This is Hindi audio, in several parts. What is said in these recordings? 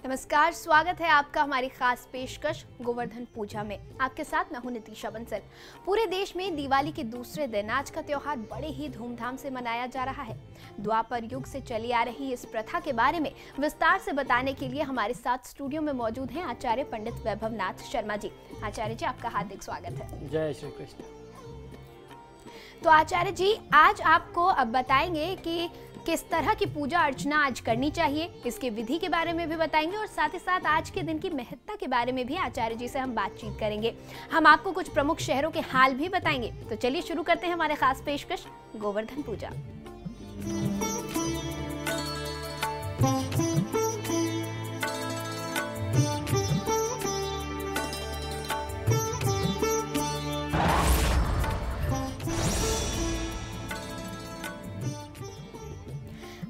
नमस्कार, स्वागत है आपका हमारी खास पेशकश गोवर्धन पूजा में। आपके साथ मैं हूं नितिशा बंसल। पूरे देश में दिवाली के दूसरे दिन आज का त्योहार बड़े ही धूमधाम से मनाया जा रहा है। द्वापर युग से चली आ रही इस प्रथा के बारे में विस्तार से बताने के लिए हमारे साथ स्टूडियो में मौजूद हैं आचार्य पंडित वैभवनाथ शर्मा जी। आचार्य जी, आपका हार्दिक स्वागत है। जय श्री कृष्ण। तो आचार्य जी, आज आपको अब बताएंगे कि किस तरह की पूजा अर्चना आज करनी चाहिए, इसके विधि के बारे में भी बताएंगे और साथ ही साथ आज के दिन की महत्ता के बारे में भी आचार्य जी से हम बातचीत करेंगे। हम आपको कुछ प्रमुख शहरों के हाल भी बताएंगे। तो चलिए शुरू करते हैं हमारे खास पेशकश गोवर्धन पूजा।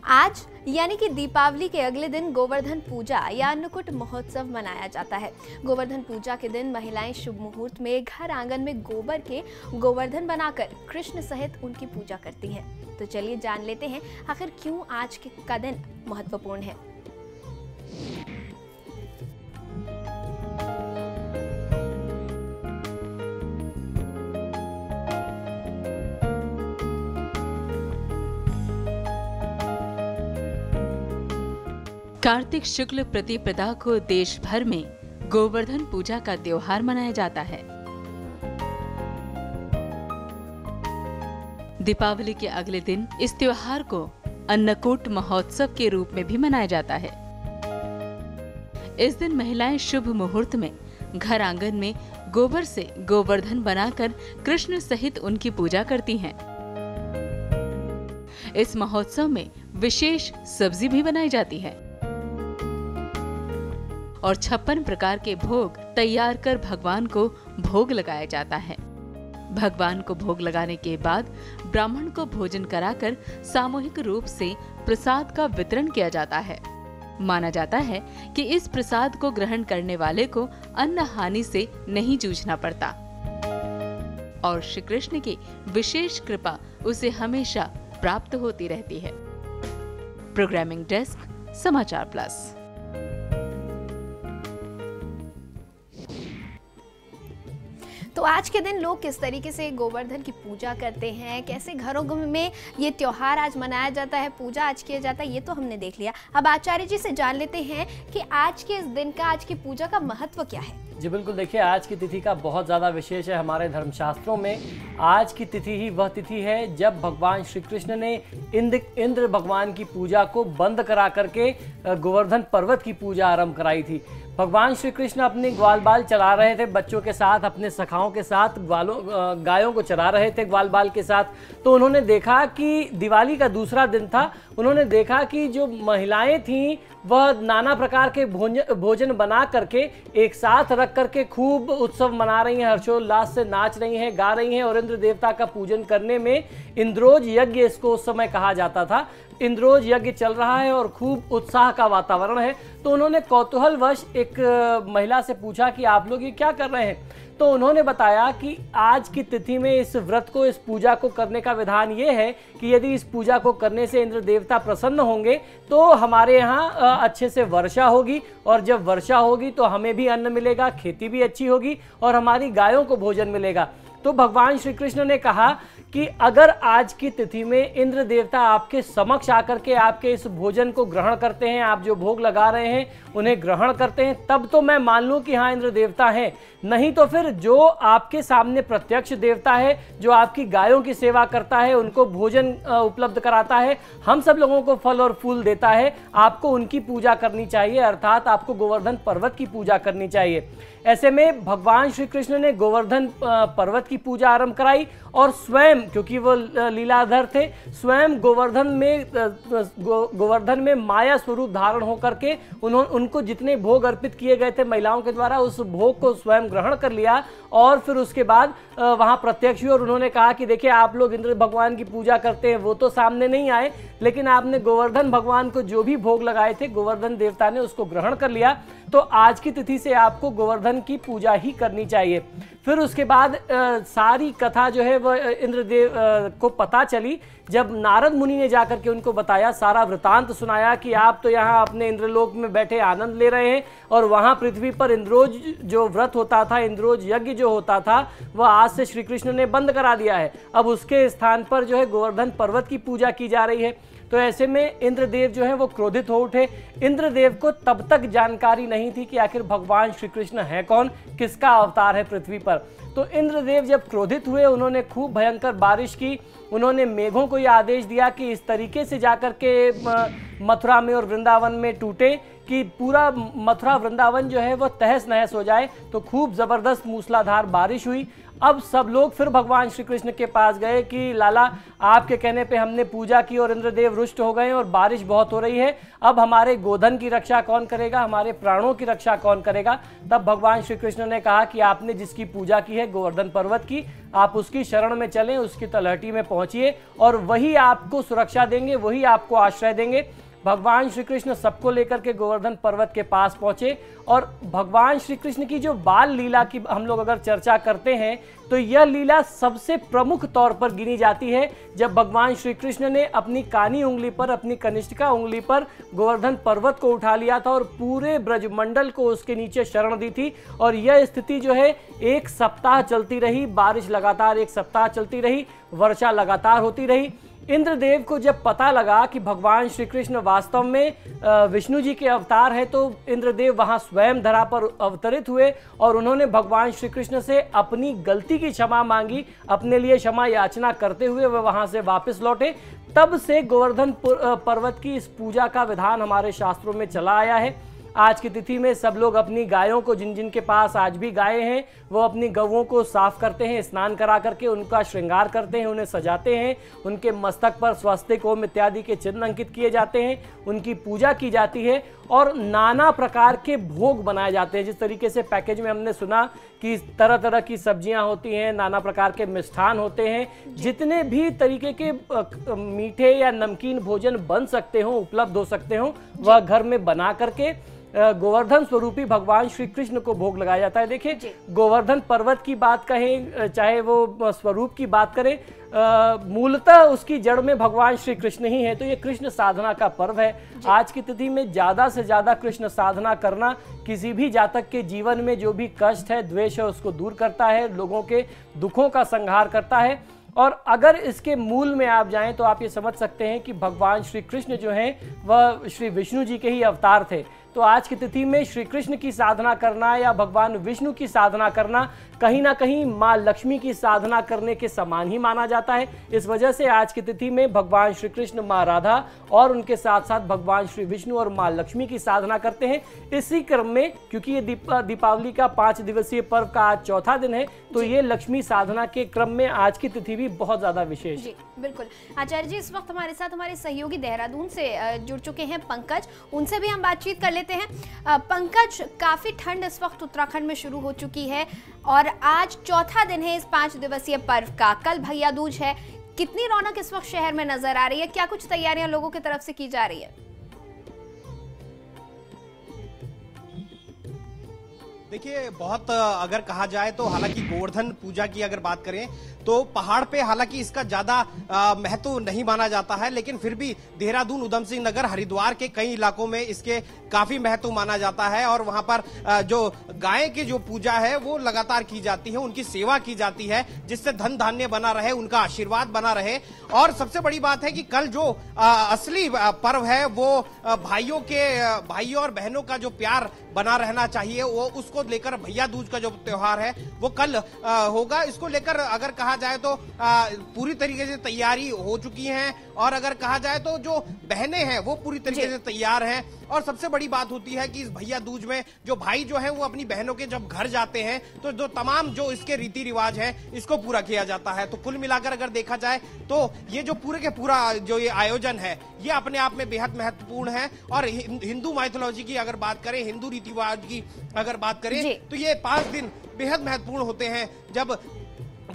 आज यानी कि दीपावली के अगले दिन गोवर्धन पूजा या अन्नकूट महोत्सव मनाया जाता है। गोवर्धन पूजा के दिन महिलाएं शुभ मुहूर्त में घर आंगन में गोबर के गोवर्धन बनाकर कृष्ण सहित उनकी पूजा करती हैं। तो चलिए जान लेते हैं आखिर क्यों आज का दिन महत्वपूर्ण है। कार्तिक शुक्ल प्रतिपदा को देश भर में गोवर्धन पूजा का त्योहार मनाया जाता है। दीपावली के अगले दिन इस त्योहार को अन्नकूट महोत्सव के रूप में भी मनाया जाता है। इस दिन महिलाएं शुभ मुहूर्त में घर आंगन में गोबर से गोवर्धन बनाकर कृष्ण सहित उनकी पूजा करती हैं। इस महोत्सव में विशेष सब्जी भी बनाई जाती है और 56 प्रकार के भोग तैयार कर भगवान को भोग लगाया जाता है। भगवान को भोग लगाने के बाद ब्राह्मण को भोजन कराकर सामूहिक रूप से प्रसाद का वितरण किया जाता है। माना जाता है कि इस प्रसाद को ग्रहण करने वाले को अन्न हानि से नहीं जूझना पड़ता और श्री कृष्ण की विशेष कृपा उसे हमेशा प्राप्त होती रहती है। प्रोग्रामिंग डेस्क, समाचार प्लस। तो आज के दिन लोग किस तरीके से गोवर्धन की पूजा करते हैं, कैसे घरों में ये त्योहार आज मनाया जाता है, पूजा आज किया जाता है, ये तो हमने देख लिया। अब आचार्य जी से जान लेते हैं कि आज के इस दिन का, आज की पूजा का महत्व क्या है। जी बिल्कुल, देखिए आज की तिथि का बहुत ज़्यादा विशेष है हमारे धर्मशास्त्रों में। आज की तिथि ही वह तिथि है जब भगवान श्री कृष्ण ने इंद्र भगवान की पूजा को बंद करा करके गोवर्धन पर्वत की पूजा आरंभ कराई थी। भगवान श्री कृष्ण अपने ग्वाल बाल चला रहे थे बच्चों के साथ, अपने सखाओं के साथ गायों को चरा रहे थे ग्वाल बाल के साथ। तो उन्होंने देखा कि दिवाली का दूसरा दिन था। उन्होंने देखा कि जो महिलाएं थीं वह नाना प्रकार के भोजन बना करके एक साथ रख करके खूब उत्सव मना रही हैं, हर्षोल्लास से नाच रही हैं, गा रही हैं और इंद्र देवता का पूजन करने में इंद्रोज यज्ञ इसको उस समय कहा जाता था। इंद्रोज यज्ञ चल रहा है और खूब उत्साह का वातावरण है। तो उन्होंने कौतूहलवश एक महिला से पूछा कि आप लोग ये क्या कर रहे हैं। तो उन्होंने बताया कि आज की तिथि में इस व्रत को, इस पूजा को करने का विधान ये है कि यदि इस पूजा को करने से इंद्र देवता प्रसन्न होंगे तो हमारे यहाँ अच्छे से वर्षा होगी और जब वर्षा होगी तो हमें भी अन्न मिलेगा, खेती भी अच्छी होगी और हमारी गायों को भोजन मिलेगा। तो भगवान श्री कृष्ण ने कहा कि अगर आज की तिथि में इंद्र देवता आपके समक्ष आकर के आपके इस भोजन को ग्रहण करते हैं, आप जो भोग लगा रहे हैं उन्हें ग्रहण करते हैं, तब तो मैं मान लूं कि हाँ इंद्र देवता हैं। नहीं तो फिर जो आपके सामने प्रत्यक्ष देवता है, जो आपकी गायों की सेवा करता है, उनको भोजन उपलब्ध कराता है, हम सब लोगों को फल और फूल देता है, आपको उनकी पूजा करनी चाहिए, अर्थात आपको गोवर्धन पर्वत की पूजा करनी चाहिए। ऐसे में भगवान श्री कृष्ण ने गोवर्धन पर्वत की पूजा आरंभ कराई और स्वयं स्वयं, क्योंकि वो लीलाधर थे, स्वयं गोवर्धन में माया स्वरूप धारण होकर के उनको जितने भोग अर्पित किए गए थे महिलाओं के द्वारा, उस भोग को स्वयं ग्रहण कर लिया और फिर उसके बाद वहां प्रत्यक्ष हुए और उन्होंने कहा कि देखिए आप लोग इंद्र भगवान की पूजा करते हैं, वो तो सामने नहीं आए, लेकिन आपने गोवर्धन भगवान को जो भी भोग लगाए थे गोवर्धन देवता ने उसको ग्रहण कर लिया, तो आज की तिथि से आपको गोवर्धन की पूजा ही करनी चाहिए। फिर उसके बाद सारी कथा जो है वह इंद्रदेव को पता चली जब नारद मुनि ने जाकर के उनको बताया, सारा वृतांत सुनाया कि आप तो यहाँ अपने इंद्रलोक में बैठे आनंद ले रहे हैं और वहाँ पृथ्वी पर इंद्रोज जो व्रत होता था, इंद्रोज यज्ञ जो होता था, वह आज से श्री कृष्ण ने बंद करा दिया है। अब उसके स्थान पर जो है गोवर्धन पर्वत की पूजा की जा रही है। तो ऐसे में इंद्रदेव जो है वो क्रोधित हो उठे। इंद्रदेव को तब तक जानकारी नहीं थी कि आखिर भगवान श्री कृष्ण है कौन, किसका अवतार है पृथ्वी पर। तो इंद्रदेव जब क्रोधित हुए, उन्होंने खूब भयंकर बारिश की। उन्होंने मेघों को यह आदेश दिया कि इस तरीके से जाकर के मथुरा में और वृंदावन में टूटे कि पूरा मथुरा वृंदावन जो है वो तहस नहस हो जाए। तो खूब जबरदस्त मूसलाधार बारिश हुई। अब सब लोग फिर भगवान श्री कृष्ण के पास गए कि लाला आपके कहने पे हमने पूजा की और इंद्रदेव रुष्ट हो गए और बारिश बहुत हो रही है, अब हमारे गोधन की रक्षा कौन करेगा, हमारे प्राणों की रक्षा कौन करेगा। तब भगवान श्री कृष्ण ने कहा कि आपने जिसकी पूजा की है गोवर्धन पर्वत की, आप उसकी शरण में चलें, उसकी तलहटी में पहुंचिए और वही आपको सुरक्षा देंगे, वही आपको आश्रय देंगे। भगवान श्री कृष्ण सबको लेकर के गोवर्धन पर्वत के पास पहुंचे और भगवान श्री कृष्ण की जो बाल लीला की हम लोग अगर चर्चा करते हैं तो यह लीला सबसे प्रमुख तौर पर गिनी जाती है जब भगवान श्री कृष्ण ने अपनी कानी उंगली पर, अपनी कनिष्ठिका उंगली पर गोवर्धन पर्वत को उठा लिया था और पूरे ब्रजमंडल को उसके नीचे शरण दी थी। और यह स्थिति जो है 1 सप्ताह चलती रही, बारिश लगातार 1 सप्ताह चलती रही, वर्षा लगातार होती रही। इंद्रदेव को जब पता लगा कि भगवान श्री कृष्ण वास्तव में विष्णु जी के अवतार हैं, तो इंद्रदेव वहां स्वयं धरा पर अवतरित हुए और उन्होंने भगवान श्री कृष्ण से अपनी गलती की क्षमा मांगी, अपने लिए क्षमा याचना करते हुए वह वहां से वापस लौटे। तब से गोवर्धन पर्वत की इस पूजा का विधान हमारे शास्त्रों में चला आया है। आज की तिथि में सब लोग अपनी गायों को, जिन जिन के पास आज भी गायें हैं, वो अपनी गौओं को साफ करते हैं, स्नान करा करके उनका श्रृंगार करते हैं, उन्हें सजाते हैं, उनके मस्तक पर स्वस्तिक ओम इत्यादि के चिन्ह अंकित किए जाते हैं, उनकी पूजा की जाती है और नाना प्रकार के भोग बनाए जाते हैं। जिस तरीके से पैकेज में हमने सुना कि तरह तरह की सब्जियां होती हैं, नाना प्रकार के मिष्ठान होते हैं, जितने भी तरीके के मीठे या नमकीन भोजन बन सकते हो, उपलब्ध हो सकते हो, वह घर में बना करके गोवर्धन स्वरूपी भगवान श्री कृष्ण को भोग लगाया जाता है। देखिए, गोवर्धन पर्वत की बात कहें चाहे वो स्वरूप की बात करें, मूलतः उसकी जड़ में भगवान श्री कृष्ण ही है। तो ये कृष्ण साधना का पर्व है। आज की तिथि में ज्यादा से ज्यादा कृष्ण साधना करना किसी भी जातक के जीवन में जो भी कष्ट है, द्वेष है, उसको दूर करता है, लोगों के दुखों का संहार करता है। और अगर इसके मूल में आप जाएं तो आप ये समझ सकते हैं कि भगवान श्री कृष्ण जो हैं वह श्री विष्णु जी के ही अवतार थे। तो आज की तिथि में श्री कृष्ण की साधना करना या भगवान विष्णु की साधना करना कहीं ना कहीं माँ लक्ष्मी की साधना करने के समान ही माना जाता है। इस वजह से आज की तिथि में भगवान श्री कृष्ण, माँ राधा और उनके साथ साथ भगवान श्री विष्णु और माँ लक्ष्मी की साधना करते हैं। इसी क्रम में, क्योंकि ये दीपावली का 5 दिवसीय पर्व का आज चौथा दिन है, तो ये लक्ष्मी साधना के क्रम में आज की तिथि भी बहुत ज्यादा विशेष। जी बिल्कुल। आचार्य जी, इस वक्त हमारे साथ हमारे सहयोगी देहरादून से जुड़ चुके हैं पंकज, उनसे भी हम बातचीत कर लेते हैं। पंकज, काफी ठंड इस वक्त उत्तराखंड में शुरू हो चुकी है और आज चौथा दिन है इस 5 दिवसीय पर्व का। कल भैया दूज है। कितनी रौनक इस वक्त शहर में नजर आ रही है? क्या कुछ तैयारियां लोगों की तरफ से की जा रही है? देखिए, बहुत अगर कहा जाए तो हालांकि गोवर्धन पूजा की अगर बात करें तो पहाड़ पे हालांकि इसका ज्यादा महत्व नहीं माना जाता है, लेकिन फिर भी देहरादून, उधम सिंह नगर, हरिद्वार के कई इलाकों में इसके काफी महत्व माना जाता है और वहां पर जो गाय की जो पूजा है वो लगातार की जाती है, उनकी सेवा की जाती है, जिससे धन धान्य बना रहे, उनका आशीर्वाद बना रहे। और सबसे बड़ी बात है कि कल जो असली पर्व है वो भाइयों और बहनों का जो प्यार बना रहना चाहिए, वो उसको लेकर भैया दूज का जो त्योहार है वो कल होगा। इसको लेकर अगर कहा कहा जाए तो पूरी तरीके से तैयारी हो चुकी है, और अगर कहा जाए तो जो बहनें हैं वो पूरी तरीके से तैयार हैं। और सबसे बड़ी बात होती है कि इस भैया दूज में जो भाई जो है वो अपनी बहनों के जब घर जाते हैं तो जो तमाम जो इसके रीति रिवाज है इसको पूरा किया जाता है। तो कुल मिलाकर अगर देखा जाए तो ये जो पूरे के पूरा जो ये आयोजन है ये अपने आप में बेहद महत्वपूर्ण है। और हिंदू माइथोलॉजी की अगर बात करें, हिंदू रीति रिवाज की अगर बात करें तो ये 5 दिन बेहद महत्वपूर्ण होते हैं। जब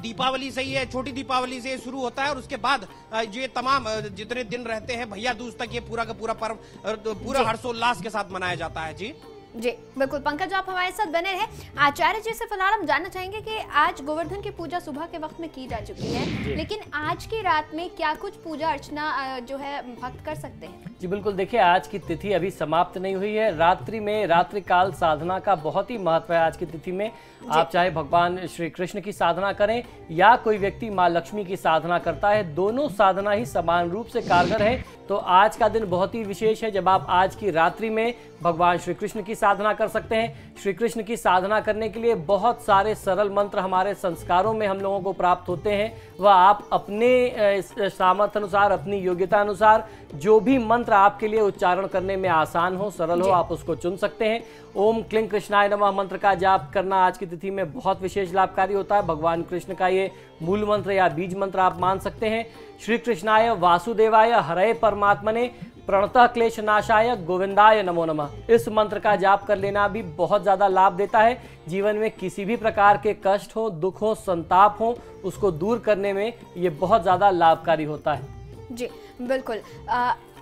दीपावली से ही है, छोटी दीपावली से शुरू होता है और उसके बाद ये तमाम जितने दिन रहते हैं भैया दूज तक ये पूरा का पूरा पर्व पूरा हर्षोल्लास के साथ मनाया जाता है। जी जी बिल्कुल पंकज, आप हमारे साथ बने रहे। आचार्य जी से फिलहाल हम जानना चाहेंगे कि आज गोवर्धन की पूजा सुबह के वक्त में की जा चुकी है, लेकिन आज की रात में क्या कुछ पूजा अर्चना जो है भक्त कर सकते हैं? जी बिल्कुल, देखिए आज की तिथि अभी समाप्त नहीं हुई है। रात्रि में रात्रि काल साधना का बहुत ही महत्व है। आज की तिथि में आप चाहे भगवान श्री कृष्ण की साधना करें या कोई व्यक्ति माँ लक्ष्मी की साधना करता है, दोनों साधना ही समान रूप से कारगर है। तो आज का दिन बहुत ही विशेष है जब आप आज की रात्रि में भगवान श्री कृष्ण की साधना कर सकते हैं। श्री कृष्ण की साधना करने के लिए बहुत सारे सरल मंत्र हमारे संस्कारों में हम लोगों को प्राप्त होते हैं। वह आप अपने सामर्थ्य अनुसार, अपनी योग्यता अनुसार जो भी मंत्र आपके लिए उच्चारण करने में आसान हो, सरल हो, आप उसको चुन सकते हैं। ओम क्लीं कृष्णाय नमः मंत्र का जाप करना आज की तिथि में बहुत विशेष लाभकारी होता है। भगवान कृष्ण का ये मूल मंत्र या बीज मंत्र आप मान सकते हैं। श्री कृष्णाय वासुदेवाय हरे परमात्मने प्रणतः क्लेश नाशाय गोविंदाय नमो नमः, इस मंत्र का जाप कर लेना भी बहुत ज्यादा लाभ देता है। जीवन में किसी भी प्रकार के कष्ट हो, दुख हो, संताप हो, उसको दूर करने में ये बहुत ज्यादा लाभकारी होता है। जी बिल्कुल।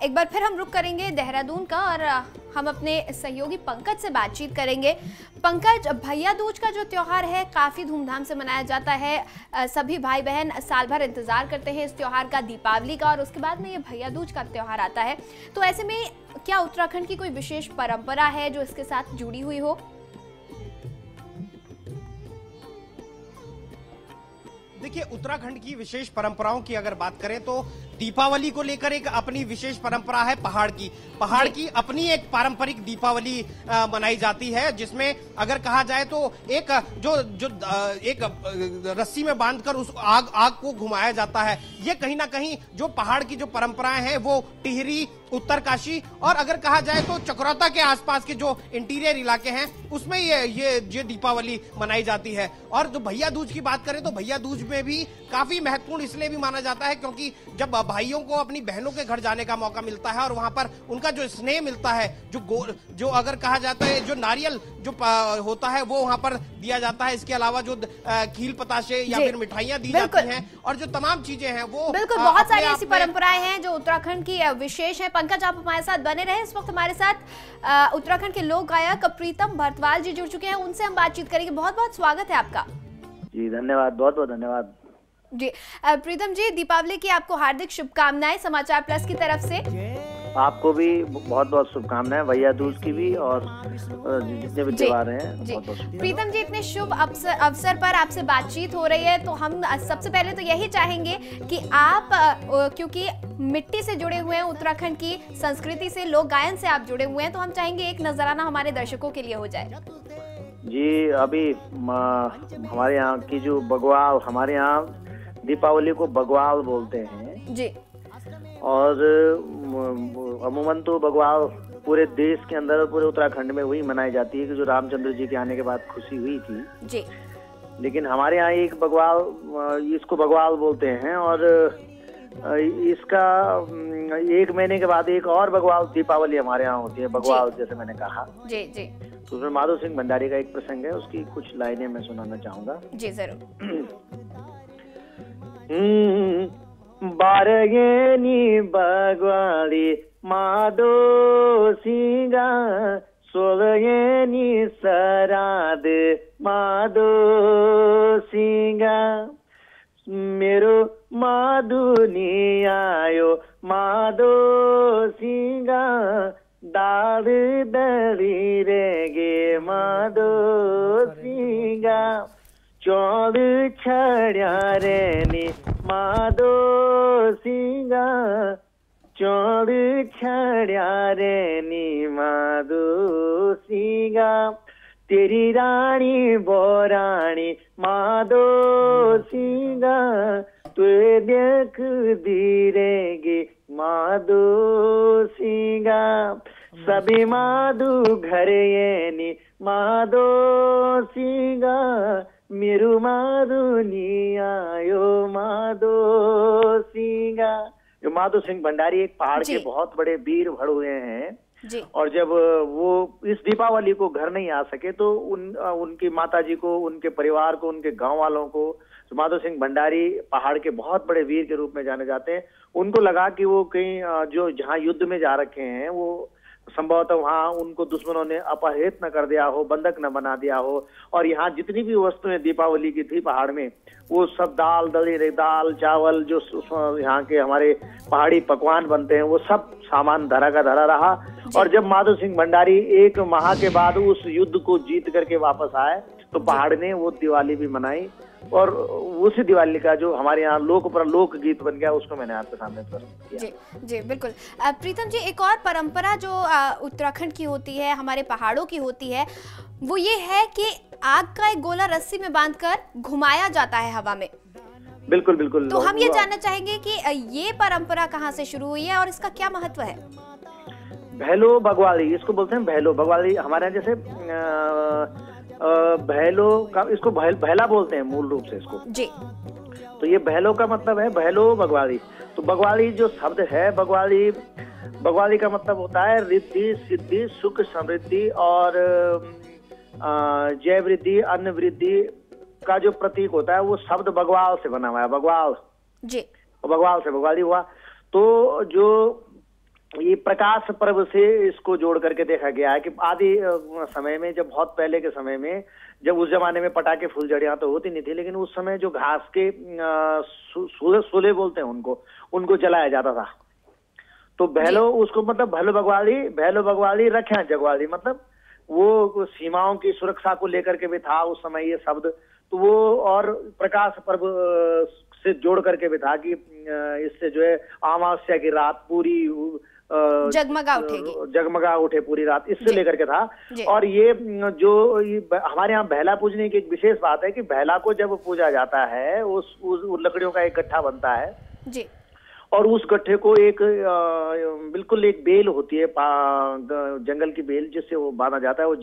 एक बार फिर हम रुक करेंगे देहरादून का और हम अपने सहयोगी पंकज से बातचीत करेंगे। पंकज, भैया दूज का जो त्योहार है काफ़ी धूमधाम से मनाया जाता है। सभी भाई बहन साल भर इंतज़ार करते हैं इस त्योहार का, दीपावली का, और उसके बाद में ये भैया दूज का त्योहार आता है। तो ऐसे में क्या उत्तराखंड की कोई विशेष परंपरा है जो इसके साथ जुड़ी हुई हो? देखिए, उत्तराखंड की विशेष परंपराओं की अगर बात करें तो दीपावली को लेकर एक अपनी विशेष परंपरा है। पहाड़ की अपनी एक पारंपरिक दीपावली मनाई जाती है, जिसमें अगर कहा जाए तो एक एक रस्सी में बांधकर उस आग को घुमाया जाता है। ये कहीं ना कहीं जो पहाड़ की जो परंपराएं हैं वो टिहरी, उत्तरकाशी और अगर कहा जाए तो चकरौता के आसपास के जो इंटीरियर इलाके हैं उसमें ये दीपावली मनाई जाती है। और जो भैया दूज की बात करें तो भैया दूज में भी काफी महत्वपूर्ण इसलिए भी माना जाता है क्योंकि जब भाइयों को अपनी बहनों के घर जाने का मौका मिलता है और वहां पर उनका जो स्नेह मिलता है, जो अगर कहा जाता है जो नारियल जो होता है वो वहां पर दिया जाता है। इसके अलावा जो खील पताशे या फिर मिठाइयां दी जाती हैं और जो तमाम चीजें हैं वो बिल्कुल बहुत सारी ऐसी परंपराएं हैं जो उत्तराखंड की विशेष है। पंकज, आप हमारे साथ बने रहे। इस वक्त हमारे साथ उत्तराखंड के लोक गायक प्रीतम भरद्वाज जी जुड़ चुके हैं, उनसे हम बातचीत करेंगे। बहुत बहुत स्वागत है आपका। जी धन्यवाद, बहुत बहुत धन्यवाद। जी प्रीतम जी, दीपावली की आपको हार्दिक शुभकामनाएं समाचार प्लस की तरफ से। आपको भी बहुत बहुत शुभकामनाएं, भैया दूज की भी और जितने भी त्योहार हैं। जी प्रीतम जी, इतने शुभ अवसर पर आपसे बातचीत हो रही है तो हम सबसे पहले तो यही चाहेंगे कि आप क्योंकि मिट्टी से जुड़े हुए हैं, उत्तराखंड की संस्कृति से, लोक गायन से आप जुड़े हुए हैं, तो हम चाहेंगे एक नजराना हमारे दर्शकों के लिए हो जाए। जी, अभी हमारे यहाँ की जो बगवाल, हमारे यहाँ दीपावली को बगवाल बोलते हैं जी, और अमूमन तो बगवाल पूरे देश के अंदर और पूरे उत्तराखंड में वही मनाई जाती है कि जो रामचंद्र जी के आने के बाद खुशी हुई थी जी। लेकिन हमारे यहाँ एक बगवाल, इसको बगवाल बोलते हैं और इसका 1 महीने के बाद एक और बगवाल दीपावली हमारे यहाँ होती है। बगवाल जैसे मैंने कहा जी जी, तो उसमें माधव सिंह भंडारी का एक प्रसंग है, उसकी कुछ लाइनें मैं सुनाना चाहूंगा। जी जरूर। बारगेनी बगवाली माधो सिंगा, सोलगेनी सराद माधो सिंगा, मेरो माधुनी आयो माधो सिंगा, दाल दली रेगे माधो सिंगा, चौल छड़िया रेनी माधो सिंगा, चौल छड़िया रेनी माधो सिंगा, तेरी रानी बोरानी माधो सिंगा तुए देख दीरेगी माधो सिंगा सभी माधु घर ये नी माधो सिंगा मेरू माधो नी आयो माधो सिंगा। जो माधो सिंह भंडारी एक पहाड़ के बहुत बड़े वीर भड़ हुए हैं जी। और जब वो इस दीपावली को घर नहीं आ सके तो उनकी माताजी को, उनके परिवार को, उनके गांव वालों को, माधो सिंह भंडारी पहाड़ के बहुत बड़े वीर के रूप में जाने जाते हैं। उनको लगा कि वो कहीं जो जहां युद्ध में जा रखे हैं वो संभवतः वहां उनको दुश्मनों ने अपहृत न कर दिया हो, बंधक न बना दिया हो, और यहाँ जितनी भी वस्तुएं दीपावली की थी पहाड़ में वो सब दाल चावल जो यहाँ के हमारे पहाड़ी पकवान बनते हैं वो सब सामान धरा का धरा रहा। और जब माधो सिंह भंडारी 1 माह के बाद उस युद्ध को जीत करके वापस आए तो पहाड़ ने वो दिवाली भी मनाई, और उसी दिवाली का जो हमारे यहाँ लोक गीत बन गया उसको मैंने आपके सामने प्रस्तुत किया। जी जी बिल्कुल। प्रीतम जी, एक और परंपरा जो उत्तराखंड की होती है, हमारे पहाड़ों की होती है, वो ये है कि आग का एक गोला रस्सी में बांधकर घुमाया जाता है हवा में। बिल्कुल बिल्कुल। तो हम ये जानना चाहेंगे कि ये परंपरा कहाँ से शुरू हुई है और इसका क्या महत्व है? भैलो बगवाली इसको बोलते हैं। भैलो बगवाली हमारे यहाँ जैसे भैलो का इसको भैला बोलते हैं मूल रूप से इसको जी। तो ये भैलो का मतलब है भैलो बगवाली। तो बगवाली जो शब्द है, बगवाली का मतलब होता है रिद्धि सिद्धि सुख समृद्धि और जय वृद्धि अन्न वृद्धि का जो प्रतीक होता है वो शब्द बगवाल से बना हुआ है। बगवाल जी, बगवाल से बगवाली हुआ। तो जो ये प्रकाश पर्व से इसको जोड़ करके देखा गया है कि आदि समय में, जब बहुत पहले के समय में, जब उस जमाने में पटाखे फुलझड़ियां तो होती नहीं थी, लेकिन उस समय जो घास के सूले बोलते हैं उनको जलाया जाता था। तो भैलो उसको मतलब भैलो बगवाली रख्या जगवाली, मतलब वो सीमाओं की सुरक्षा को लेकर के भी था उस समय ये शब्द। तो वो और प्रकाश पर्व से जोड़ करके भी था कि इससे जो है अमावस्या की रात पूरी जगमगा उठे पूरी रात, इससे लेकर के था। और ये जो हमारे यहाँ भैला पूजने की एक विशेष बात है कि भैला को जब पूजा जाता है उस लकड़ियों का एक गट्ठा बनता है जी। और उस गट्ठे को बिल्कुल एक बेल होती है, जंगल की बेल, जिससे वो बांधा जाता है। वो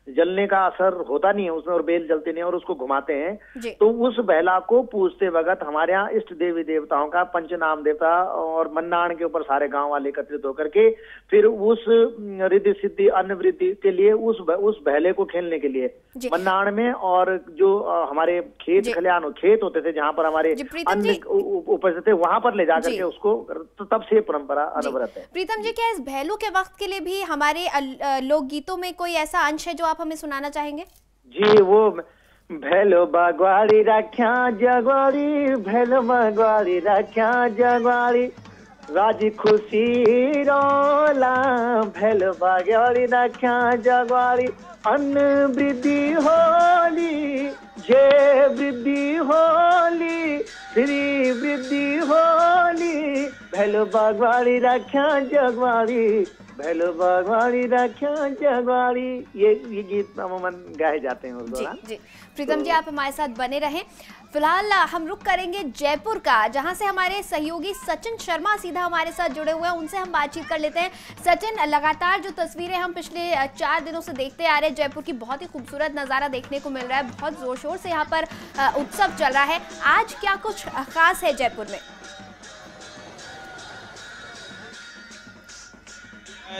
जलने का असर होता नहीं है उसमें और बेल जलती नहीं है, और उसको घुमाते हैं। तो उस बेला को पूजते वक्त हमारे यहाँ इष्ट देवी देवताओं का पंचनाम देवता और मन्नाण के ऊपर सारे गांव वाले एकत्रित होकर के फिर उस रिद्धि सिद्धि अन्न वृद्धि के लिए उस बेले को खेलने के लिए मन्नाण में, और जो हमारे खेत खलिहान खेत होते थे जहाँ पर हमारे अन्न उपजते थे वहां पर ले जाकर के उसको, तो तब से परंपरा अनवरत है। प्रीतम जी, क्या इस भैलू के वक्त के लिए भी हमारे लोकगीतों में कोई ऐसा अंश है जो आप हमें सुनाना चाहेंगे? जी, वो भैलो बागवाड़ी रख्या जगवाड़ी, भैलो बागवाड़ी रख्या जगवाड़ी, राजी खुशी रोला, भैलो बागवाड़ी रख्या जगवाड़ी, अन्न वृद्धि होली, जय वृद्धि होली, श्री वृद्धि होली, भैलो बागवाड़ी रख्या जगवाड़ी, भैलो बागवाड़ी रख्या जगवाड़ी। ये गीत अमूमन गाए जाते हैं उस दौरान। जी प्रीतम जी, आप हमारे साथ बने रहें। फिलहाल हम रुक करेंगे जयपुर का, जहां से हमारे सहयोगी सचिन शर्मा सीधा हमारे साथ जुड़े हुए हैं। उनसे हम बातचीत कर लेते हैं। सचिन, लगातार जो तस्वीरें हम पिछले 4 दिनों से देखते आ रहे हैं जयपुर की, बहुत ही खूबसूरत नज़ारा देखने को मिल रहा है। बहुत जोर शोर से यहाँ पर उत्सव चल रहा है। आज क्या कुछ खास है जयपुर में?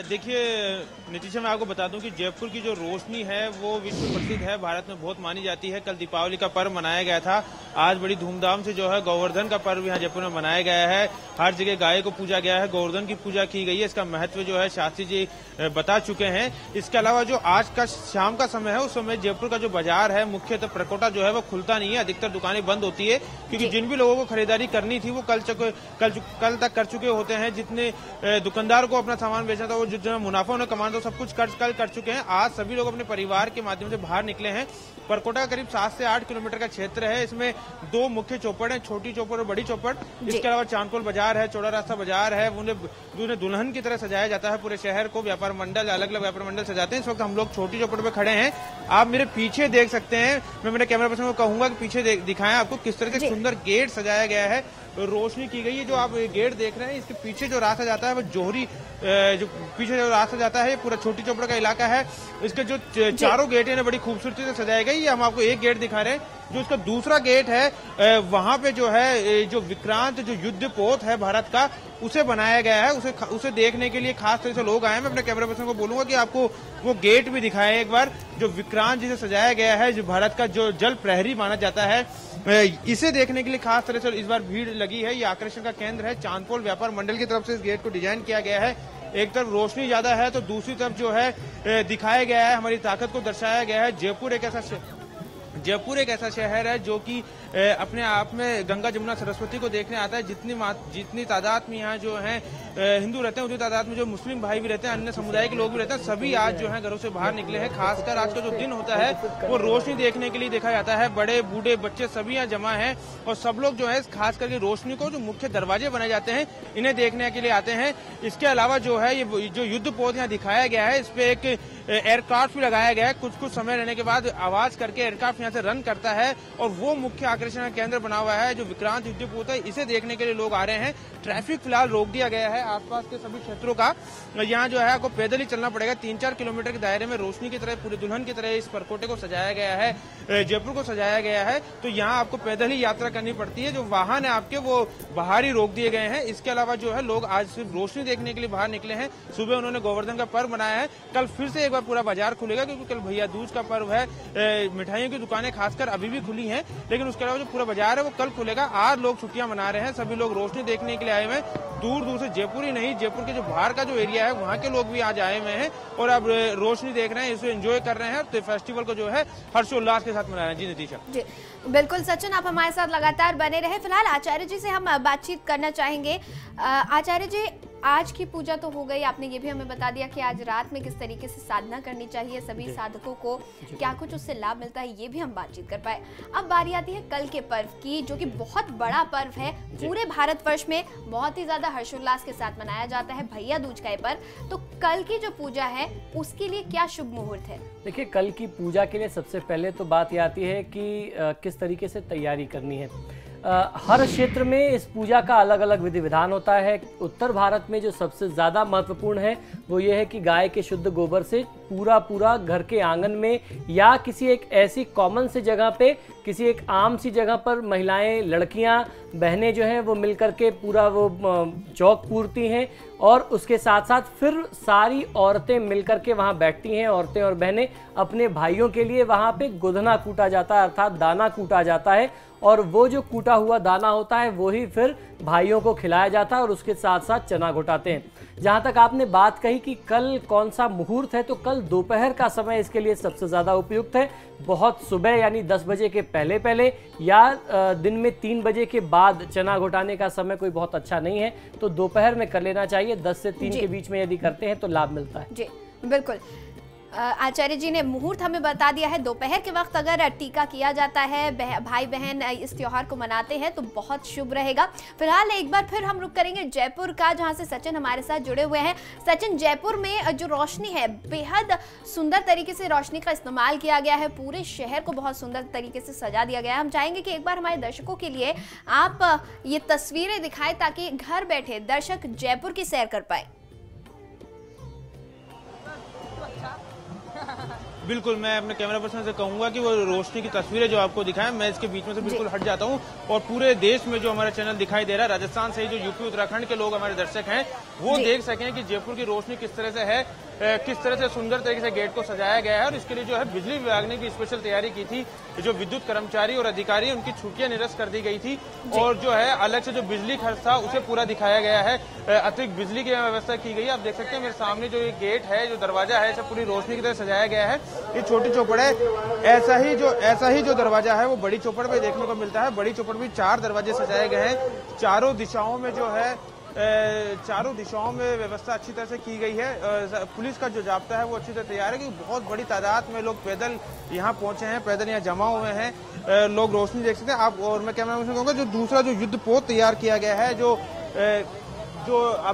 देखिए नितिशा, मैं आपको बता दूं कि जयपुर की जो रोशनी है वो विश्व प्रसिद्ध है, भारत में बहुत मानी जाती है। कल दीपावली का पर्व मनाया गया था। आज बड़ी धूमधाम से जो है गोवर्धन का पर्व यहाँ जयपुर में मनाया गया है। हर जगह गाय को पूजा गया है, गोवर्धन की पूजा की गई है। इसका महत्व जो है शास्त्री जी बता चुके हैं। इसके अलावा जो आज का शाम का समय है उस समय जयपुर का जो बाजार है, मुख्यतः प्रकोटा जो है वो खुलता नहीं है। अधिकतर दुकानें बंद होती है क्योंकि जिन भी लोगों को खरीदारी करनी थी वो कल तक कर चुके होते हैं। जितने दुकानदार को अपना सामान बेचना था वो जो मुनाफा उन्हें कमाना था सब कुछ कल कर चुके हैं। आज सभी लोग अपने परिवार के माध्यम से बाहर निकले हैं। परकोटा का करीब 7 से 8 किलोमीटर का क्षेत्र है। इसमें 2 मुख्य चौपड़ हैं, छोटी चौपड़ और बड़ी चौपड़। इसके अलावा चांदपोल बाजार है, चौड़ा रास्ता बाजार है, उन्हें दुल्हन की तरह सजाया जाता है। पूरे शहर को व्यापार मंडल, अलग अलग व्यापार मंडल सजाते हैं। इस वक्त हम लोग छोटी चौपड़ पे खड़े हैं। आप मेरे पीछे देख सकते हैं, मैं मेरे कैमरा पर्सन को कहूंगा कि पीछे दिखाएं आपको किस तरह के सुंदर गेट सजाया गया है, रोशनी की गई है। जो आप गेट देख रहे हैं इसके पीछे जो रास्ता जाता है वो जोहरी, जो पीछे जो रास्ता जाता है पूरा छोटी चौपड़ का इलाका है। इसके जो चारों गेट है बड़ी खूबसूरती से सजाए गए। ये हम आपको एक गेट दिखा रहे हैं। जो उसका दूसरा गेट है वहां पे जो है जो विक्रांत जो युद्ध पोत है भारत का उसे बनाया गया है। उसे देखने के लिए खास तरह से लोग आए हैं। मैं अपने कैमरा पर्सन को बोलूंगा कि आपको वो गेट भी दिखाएं एक बार, जो विक्रांत जिसे सजाया गया है, जो भारत का जो जल प्रहरी माना जाता है। इसे देखने के लिए खास तरह से इस बार भीड़ लगी है। ये आकर्षण का केंद्र है। चांदपोल व्यापार मंडल की तरफ से इस गेट को डिजाइन किया गया है। एक तरफ रोशनी ज्यादा है तो दूसरी तरफ जो है दिखाया गया है, हमारी ताकत को दर्शाया गया है। जयपुर एक ऐसा शहर है जो कि अपने आप में गंगा जमुना सरस्वती को देखने आता है। जितनी तादाद में यहाँ जो है हिंदू रहते हैं उतनी तादाद में जो मुस्लिम भाई भी रहते हैं, अन्य समुदाय के लोग भी रहते हैं। सभी आज जो है घरों से बाहर निकले हैं। खासकर आज का जो दिन होता है वो रोशनी देखने के लिए देखा जाता है। बड़े बूढ़े बच्चे सभी यहाँ जमा है और सब लोग जो है खास करके रोशनी को, जो मुख्य दरवाजे बनाए जाते हैं, इन्हें देखने के लिए आते हैं। इसके अलावा जो है ये जो युद्ध पोत यहाँ दिखाया गया है, इस पे एक एयरक्राफ्ट भी लगाया गया है। कुछ समय रहने के बाद आवाज करके एयरक्राफ्ट यहाँ से रन करता है और वो मुख्य आकर्षण का केंद्र बना हुआ है जो विक्रांत युद्ध पोत है। इसे देखने के लिए लोग आ रहे हैं। ट्रैफिक फिलहाल रोक दिया गया है आसपास के सभी क्षेत्रों का। यहाँ जो है आपको पैदल ही चलना पड़ेगा। 3-4 किलोमीटर के दायरे में रोशनी की तरह, पूरी दुल्हन की तरह इस परकोटे को सजाया गया है, जयपुर को सजाया गया है। तो यहाँ आपको पैदल ही यात्रा करनी पड़ती है। जो वाहन है आपके वो बाहर ही रोक दिए गए हैं। इसके अलावा जो है लोग आज सिर्फ रोशनी देखने के लिए बाहर निकले हैं। सुबह उन्होंने गोवर्धन का पर्व मनाया है। कल फिर से एक बार पूरा बाजार खुलेगा क्योंकि कल भैया दूज का पर्व है। मिठाइयों की दुकानें खासकर अभी भी खुली हैं, लेकिन उसके अलावा जो पूरा बाजार है वो कल खुलेगा। आज लोग छुट्टियां मना रहे हैं। सभी लोग रोशनी देखने के लिए आए हुए हैं। दूर दूर से, जयपुर ही नहीं, जयपुर के जो बाहर का जो एरिया है वहाँ के लोग भी आज आए हुए हैं और अब रोशनी देख रहे हैं, इसे एंजॉय कर रहे हैं। तो फेस्टिवल को जो है हर्षोल्लास के साथ मना रहे हैं। जी नितिशा। जी बिल्कुल सचिन, आप हमारे साथ लगातार बने रहे। फिलहाल आचार्य जी से हम बातचीत करना चाहेंगे। आचार्य जी, आज की पूजा तो हो गई, आपने ये भी हमें बता दिया कि आज रात में किस तरीके से साधना करनी चाहिए, सभी साधकों को क्या कुछ उससे लाभ मिलता है, ये भी हम बातचीत कर पाए। अब बारी आती है कल के पर्व की, जो कि बहुत बड़ा पर्व है। पूरे भारतवर्ष में बहुत ही ज्यादा हर्षोल्लास के साथ मनाया जाता है भैया दूज का ये पर्व। तो कल की जो पूजा है उसके लिए क्या शुभ मुहूर्त है? देखिए, कल की पूजा के लिए सबसे पहले तो बात ये आती है कि किस तरीके से तैयारी करनी है। हर क्षेत्र में इस पूजा का अलग अलग विधि विधान होता है। उत्तर भारत में जो सबसे ज़्यादा महत्वपूर्ण है वो ये है कि गाय के शुद्ध गोबर से पूरा घर के आंगन में या किसी एक ऐसी कॉमन सी जगह पे, किसी एक आम सी जगह पर महिलाएं, लड़कियां, बहनें जो हैं वो मिलकर के पूरा वो चौक पूरती हैं और उसके साथ साथ फिर सारी औरतें मिलकर के वहाँ बैठती हैं। औरतें और बहनें अपने भाइयों के लिए वहाँ पे गुधना कूटा जाता है, अर्थात दाना कूटा जाता है और वो जो कूटा हुआ दाना होता है वही फिर भाइयों को खिलाया जाता है और उसके साथ साथ चना घुटाते हैं। जहाँ तक आपने बात कही कि कल कौन सा मुहूर्त है, तो कल दोपहर का समय इसके लिए सबसे ज़्यादा उपयुक्त है। बहुत सुबह यानी 10 बजे के पहले या दिन में 3 बजे के बाद चना घुटाने का समय कोई बहुत अच्छा नहीं है, तो दोपहर में कर लेना चाहिए। 10 से 3 के बीच में यदि करते हैं तो लाभ मिलता है। जी बिल्कुल, आचार्य जी ने मुहूर्त हमें बता दिया है। दोपहर के वक्त अगर टीका किया जाता है, भाई बहन इस त्योहार को मनाते हैं तो बहुत शुभ रहेगा। फिलहाल एक बार फिर हम रुक करेंगे जयपुर का, जहां से सचिन हमारे साथ जुड़े हुए हैं। सचिन, जयपुर में जो रोशनी है, बेहद सुंदर तरीके से रोशनी का इस्तेमाल किया गया है। पूरे शहर को बहुत सुंदर तरीके से सजा दिया गया है। हम चाहेंगे कि एक बार हमारे दर्शकों के लिए आप ये तस्वीरें दिखाएं ताकि घर बैठे दर्शक जयपुर की सैर कर पाए। बिल्कुल, मैं अपने कैमरा पर्सन से कहूंगा कि वो रोशनी की तस्वीरें जो आपको दिखाएं, मैं इसके बीच में से बिल्कुल हट जाता हूं और पूरे देश में जो हमारा चैनल दिखाई दे रहा है, राजस्थान से ही जो यूपी उत्तराखंड के लोग हमारे दर्शक हैं वो देख सकें कि जयपुर की रोशनी किस तरह से है, किस तरह से सुंदर तरीके से गेट को सजाया गया है। और इसके लिए जो है बिजली विभाग ने भी स्पेशल तैयारी की थी। जो विद्युत कर्मचारी और अधिकारी, उनकी छुट्टियां निरस्त कर दी गई थी और जो है अलग से जो बिजली खर्च था उसे पूरा दिखाया गया है। अतिरिक्त बिजली की व्यवस्था की गई है। आप देख सकते हैं मेरे सामने जो ये गेट है, जो दरवाजा है, इसे पूरी रोशनी की तरह सजाया गया है। ये छोटी चौपड़ है। ऐसा ही जो दरवाजा है वो बड़ी चौपड़ पे देखने को मिलता है। बड़ी चौपड़ में 4 दरवाजे सजाए गए हैं। चारों दिशाओं में जो है चारों दिशाओं में व्यवस्था अच्छी तरह से की गई है। पुलिस का जो जाब्ता है वो अच्छी तरह तैयार है, क्योंकि बहुत बड़ी तादाद में लोग पैदल यहाँ पहुंचे हैं, पैदल यहाँ जमा हुए हैं। लोग रोशनी देख सकते हैं आप। और मैं कैमरा मैन कहूँगा, जो दूसरा जो युद्ध पोत तैयार किया गया है, जो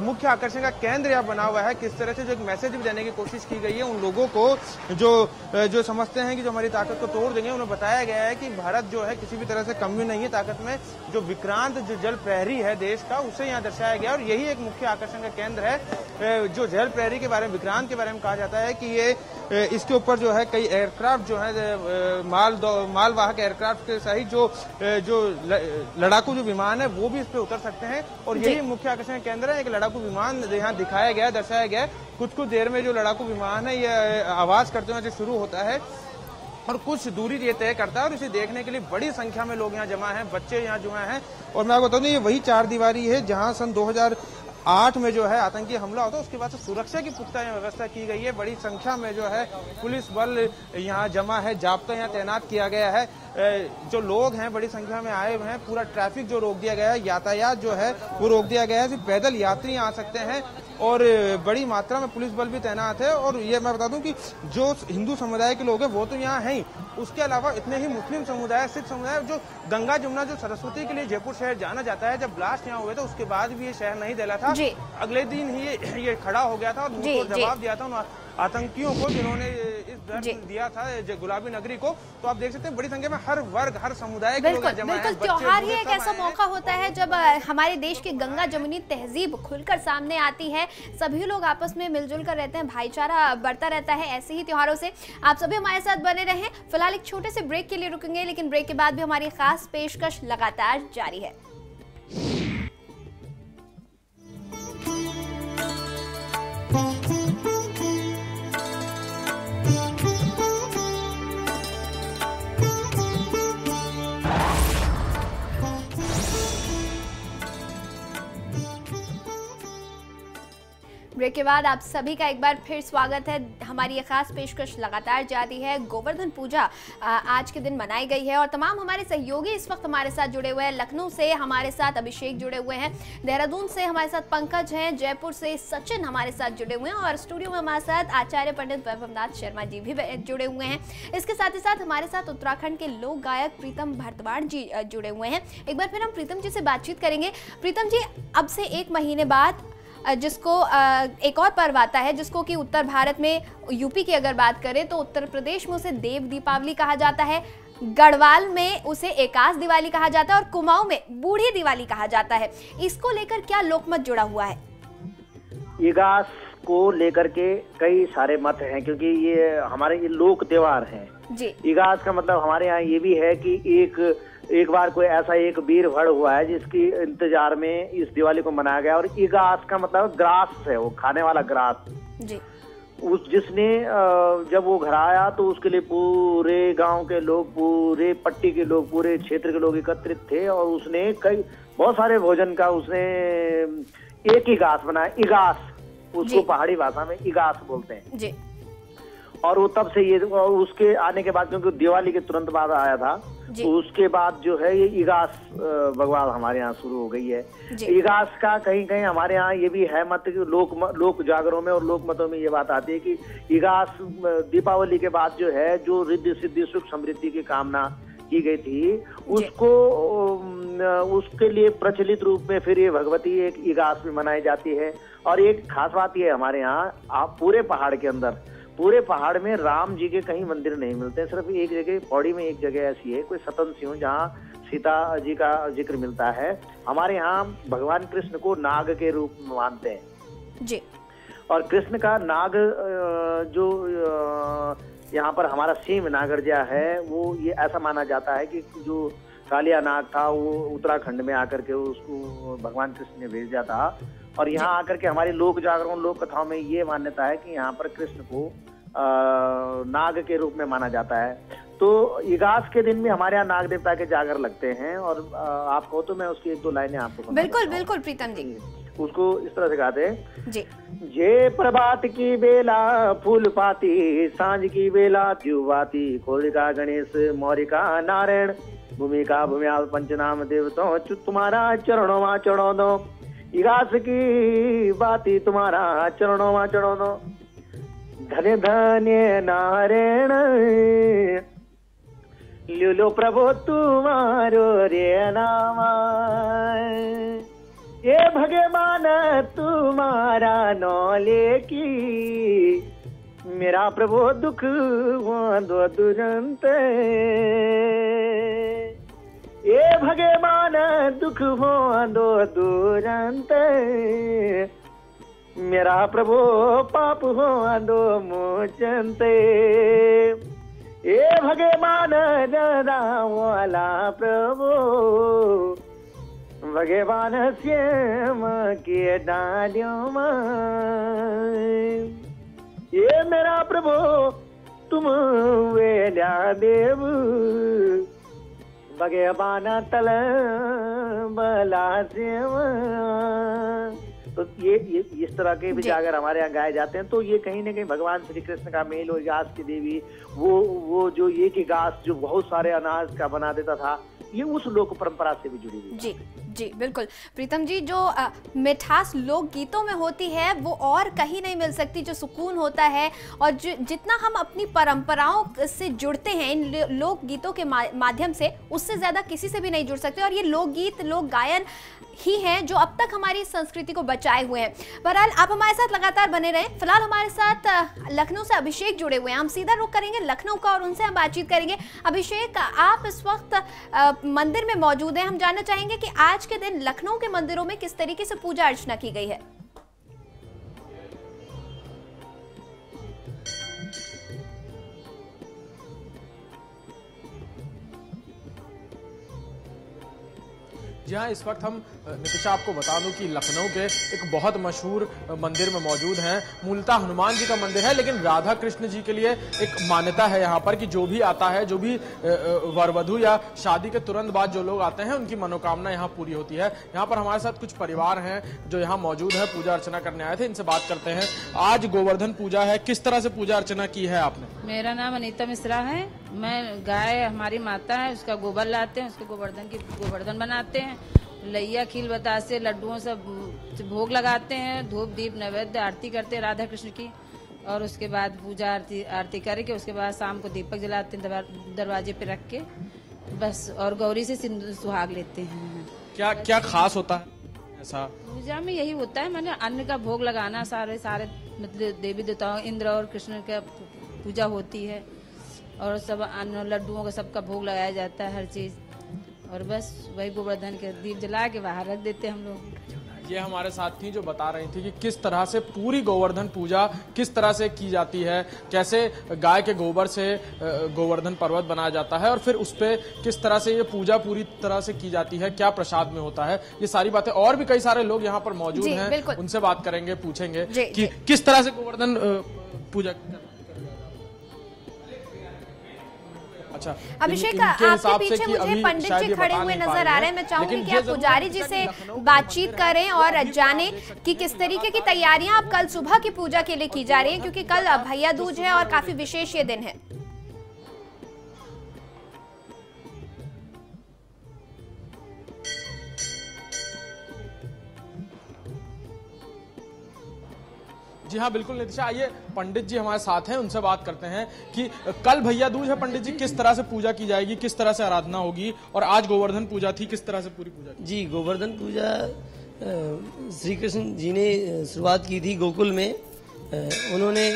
मुख्य आकर्षण का केंद्र यहाँ बना हुआ है, किस तरह से जो एक मैसेज भी देने की कोशिश की गई है उन लोगों को जो समझते हैं कि जो हमारी ताकत को तोड़ देंगे। उन्हें बताया गया है कि भारत जो है किसी भी तरह से कमी नहीं है ताकत में। जो विक्रांत जो जल प्रहरी है देश का, उसे यहाँ दर्शाया गया और यही एक मुख्य आकर्षण का केंद्र है। जो जल प्रहरी के बारे में, विक्रांत के बारे में कहा जाता है कि ये इसके ऊपर जो है कई एयरक्राफ्ट जो है मालवाहक एयरक्राफ्ट के सहित जो लड़ाकू जो विमान है वो भी इस पे उतर सकते हैं। और यही मुख्य आकर्षण केंद्र है। एक लड़ाकू विमान यहाँ दिखाया गया, दर्शाया गया। कुछ देर में जो लड़ाकू विमान है ये आवाज करते हुए शुरू होता है और कुछ दूरी ये तय करता है। और इसे देखने के लिए बड़ी संख्या में लोग यहाँ जमा हैं, बच्चे यहाँ जमा हैं। और मैं आपको बता दूं, ये वही चार दीवारी है जहाँ सन 2008 में जो है आतंकी हमला होता है, उसके बाद से सुरक्षा की पुख्ता यहाँ व्यवस्था की गई है। बड़ी संख्या में जो है पुलिस बल यहाँ जमा है, जाब्ता यहाँ तैनात किया गया है। जो लोग हैं बड़ी संख्या में आए हुए हैं। पूरा ट्रैफिक जो रोक दिया गया है, यातायात जो है वो रोक दिया गया है। सिर्फ पैदल यात्री आ सकते हैं और बड़ी मात्रा में पुलिस बल भी तैनात है। और ये मैं बता दूं कि जो हिंदू समुदाय के लोग हैं वो तो यहाँ हैं ही, उसके अलावा इतने ही मुस्लिम समुदाय, सिख समुदाय, जो गंगा जमुना जो सरस्वती के लिए जयपुर शहर जाना जाता है, जब ब्लास्ट यहाँ हुए थे उसके बाद भी ये शहर नहीं दहला था। अगले दिन ही ये खड़ा हो गया था और जवाब दिया था उन आतंकियों को जिन्होंने इस दर्द दिया था गुलाबी नगरी को। तो आप देख सकते हैं बड़ी संख्या में हर वर्ग, हर समुदाय के लोग जमा हैं। बिल्कुल, त्योहार ही एक ऐसा मौका होता है जब हमारे देश की गंगा जमुनी तहजीब खुलकर सामने आती है। सभी लोग आपस में मिलजुल कर रहते हैं, भाईचारा बढ़ता रहता है ऐसे ही त्योहारों से। आप सभी हमारे साथ बने रहें। फिलहाल एक छोटे से ब्रेक के लिए रुकेंगे, लेकिन ब्रेक के बाद भी हमारी खास पेशकश लगातार जारी है। ब्रेक के बाद आप सभी का एक बार फिर स्वागत है। हमारी ये खास पेशकश लगातार जारी है। गोवर्धन पूजा आज के दिन मनाई गई है और तमाम हमारे सहयोगी इस वक्त हमारे साथ जुड़े हुए हैं। लखनऊ से हमारे साथ अभिषेक जुड़े हुए हैं, देहरादून से हमारे साथ पंकज हैं, जयपुर से सचिन हमारे साथ जुड़े हुए हैं और स्टूडियो में हमारे साथ आचार्य पंडित वैभवनाथ शर्मा जी भी जुड़े हुए हैं। इसके साथ ही साथ हमारे साथ उत्तराखंड के लोक गायक प्रीतम भरद्वाज जी जुड़े हुए हैं। एक बार फिर हम प्रीतम जी से बातचीत करेंगे। प्रीतम जी, अब से 1 महीने बाद जिसको एक और पर्व आता है, जिसको कि उत्तर भारत में यूपी की अगर बात करें तो उत्तर प्रदेश में उसे देव दीपावली कहा जाता है, गढ़वाल में उसे एकास दिवाली कहा जाता है और कुमाऊं में बूढ़ी दिवाली कहा जाता है। इसको लेकर क्या लोकमत जुड़ा हुआ है? एकास को लेकर के कई सारे मत हैं, क्योंकि ये हमारे ये लोक त्योहार हैं जी। एकास का मतलब हमारे यहाँ ये भी है कि एक बार कोई ऐसा एक वीर भड़ हुआ है जिसकी इंतजार में इस दिवाली को मनाया गया। और इगास का मतलब ग्रास है, वो खाने वाला ग्रास जी। जिसने जब वो घर आया तो उसके लिए पूरे गांव के लोग, पूरे पट्टी के लोग, पूरे क्षेत्र के लोग एकत्रित थे और उसने बहुत सारे भोजन का उसने एक ही घास बनाया। इगास उसको पहाड़ी भाषा में इगास बोलते हैं जी। और वो तब से ये, और उसके आने के बाद, क्योंकि दिवाली के तुरंत बाद आया था, तो उसके बाद जो है ये इगास भगवान हमारे यहाँ शुरू हो गई है। इगास का कहीं कहीं हमारे यहाँ ये भी है मत कि लोक जागरों में और लोक मतों में ये बात आती है कि इगास दीपावली के बाद जो है, जो रिद्धि सिद्धि सुख समृद्धि की कामना की गई थी, उसको उसके लिए प्रचलित रूप में फिर ये भगवती एक इगास भी मनाई जाती है। और एक खास बात ये है हमारे यहाँ, आप पूरे पहाड़ के अंदर, पूरे पहाड़ में राम जी के कहीं मंदिर नहीं मिलते। सिर्फ एक जगह, पौड़ी में एक जगह ऐसी है, कोई सतन सिंह, जहाँ सीता जी का जिक्र मिलता है। हमारे यहाँ भगवान कृष्ण को नाग के रूप में मानते हैं जी। और कृष्ण का नाग जो यहाँ पर हमारा सीम नागरजा है, वो ये ऐसा माना जाता है कि जो कालिया नाग था वो उत्तराखंड में आकर के उसको भगवान कृष्ण ने भेजा था। और यहाँ आकर के हमारी लोक जागरण, लोक कथाओं में ये मान्यता है कि यहाँ पर कृष्ण को नाग के रूप में माना जाता है। तो इगास के दिन भी हमारे यहाँ नाग देवता के जागर लगते हैं। और आप कहो तो मैं उसकी 1-2 लाइनें आपको बिल्कुल बिल्कुल प्रीतम जी उसको इस तरह से गाते हैं जी। जे प्रभात की बेला फूल पाती, सांझ की बेला त्युवाती, खोलिका गणेश मौरिका नारायण, भूमिका भूम्याल पंचनाम देवतो, तुम्हारा चरणों मा चढ़ो दो। इगास की बाती तुम्हारा चरणों में चरणों धन्य धन्य नारायण लो प्रभु तुम्हारो रे नामा ये भगवान तुम्हारा नौले की मेरा प्रभु दुख दो दुरंत ये भगवान दुख दो दुरंत मेरा प्रभु पाप दो मोचनते ये भगवान दादा वाला प्रभु भगवान श्याम के डालियों में ये मेरा प्रभु तुम वेला देव भगवान तल बला श्याम। तो ये इस तरह के भी अगर हमारे यहाँ गाए जाते हैं तो ये कहीं ना कहीं भगवान श्री कृष्ण का मेल और गास की देवी वो जो ये की गास जो बहुत सारे अनाज का बना देता था, ये उस लोक परंपरा से भी जुड़ी हुई। जी जी बिल्कुल प्रीतम जी, जो मिठास लोक गीतों में होती है वो और कहीं नहीं मिल सकती, जो सुकून होता है और जितना हम अपनी परंपराओं से जुड़ते हैं इन लोक गीतों के माध्यम से, उससे ज्यादा किसी से भी नहीं जुड़ सकते। और ये लोकगीत लोक गायन ही हैं जो अब तक हमारी संस्कृति को बचाए हुए हैं। बहरहाल आप हमारे साथ लगातार बने रहें। फिलहाल हमारे साथ लखनऊ से अभिषेक जुड़े हुए हैं, हम सीधा रुख करेंगे लखनऊ का और उनसे हम बातचीत करेंगे। अभिषेक, आप इस वक्त मंदिर में मौजूद हैं, हम जानना चाहेंगे कि आज के दिन लखनऊ के मंदिरों में किस तरीके से पूजा अर्चना की गई है। जी हाँ, इस वक्त हम नितिशा आपको बता दूं कि लखनऊ के एक बहुत मशहूर मंदिर में मौजूद हैं। मूलतः हनुमान जी का मंदिर है, लेकिन राधा कृष्ण जी के लिए एक मान्यता है यहाँ पर कि जो भी आता है, जो भी वर वधू या शादी के तुरंत बाद जो लोग आते हैं, उनकी मनोकामना यहाँ पूरी होती है। यहाँ पर हमारे साथ कुछ परिवार हैं जो यहाँ मौजूद है, पूजा अर्चना करने आए थे, इनसे बात करते हैं। आज गोवर्धन पूजा है, किस तरह से पूजा अर्चना की है आपने? मेरा नाम अनीता मिश्रा है। मैं गाय हमारी माता है, उसका गोबर लाते हैं, उसके गोवर्धन बनाते हैं, लैया खील बतासे लड्डुओं से भोग लगाते हैं, धूप दीप नैवेद्य आरती करते हैं राधा कृष्ण की, और उसके बाद पूजा आरती करके उसके बाद शाम को दीपक जलाते हैं दरवाजे पे रख के, बस। और गौरी से सिंदूर सुहाग लेते हैं। क्या क्या खास होता है ऐसा पूजा में? यही होता है, मैंने अन्न का भोग लगाना, सारे मतलब देवी देवताओं इंद्र और कृष्ण का पूजा होती है, और सब अन्न लड्डुओं का सबका भोग लगाया जाता है, हर चीज। और बस वही गोवर्धन के दीप जला के बाहर रख देते हम लोग। ये हमारे साथ थी जो बता रही थी कि किस तरह से पूरी गोवर्धन पूजा किस तरह से की जाती है, कैसे गाय के गोबर से गोवर्धन पर्वत बनाया जाता है और फिर उस पे किस तरह से ये पूजा पूरी तरह से की जाती है, क्या प्रसाद में होता है, ये सारी बातें। और भी कई सारे लोग यहाँ पर मौजूद हैं, उनसे बात करेंगे, पूछेंगे कि किस तरह से गोवर्धन पूजा। अच्छा अभिषेक, आपके पीछे मुझे पंडित जी खड़े हुए नजर आ रहे हैं। मैं चाहूंगी कि आप पुजारी जी से बातचीत करें और जानें कि किस तरीके की तैयारियां आप कल सुबह की पूजा के लिए की जा रही हैं, क्योंकि कल भैया दूज है और काफी विशेष ये दिन है। जी हाँ बिल्कुल नितिशा, आइए पंडित जी हमारे साथ हैं, उनसे बात करते हैं कि कल भैया दूज है। पंडित जी, किस तरह से पूजा की जाएगी, किस तरह से आराधना होगी, और आज गोवर्धन पूजा थी, किस तरह से पूरी पूजा की? जी, गोवर्धन पूजा श्री कृष्ण जी ने शुरुआत की थी गोकुल में। उन्होंने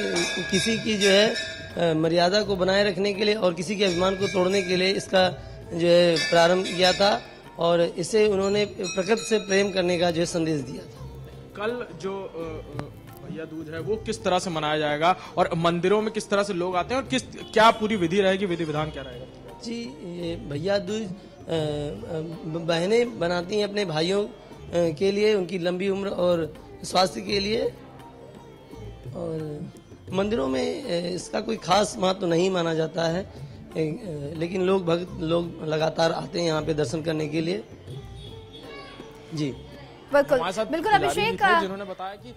किसी की जो है मर्यादा को बनाए रखने के लिए और किसी के अभिमान को तोड़ने के लिए इसका जो है प्रारंभ किया था, और इससे उन्होंने प्रकृति से प्रेम करने का जो है संदेश दिया था। कल जो भैया दूज है वो किस तरह से मनाया जाएगा और मंदिरों में किस तरह से लोग आते हैं और क्या पूरी विधि रहेगी, विधि विधान क्या रहेगा? जी, भैया दूज बहनें बनाती हैं अपने भाइयों के लिए, उनकी लंबी उम्र और स्वास्थ्य के लिए, और मंदिरों में इसका कोई खास महत्व नहीं माना जाता है, लेकिन लोग लगातार आते हैं यहाँ पे दर्शन करने के लिए। जी बिल्कुल बिल्कुल अभिषेक, जिन्होंने बताया कि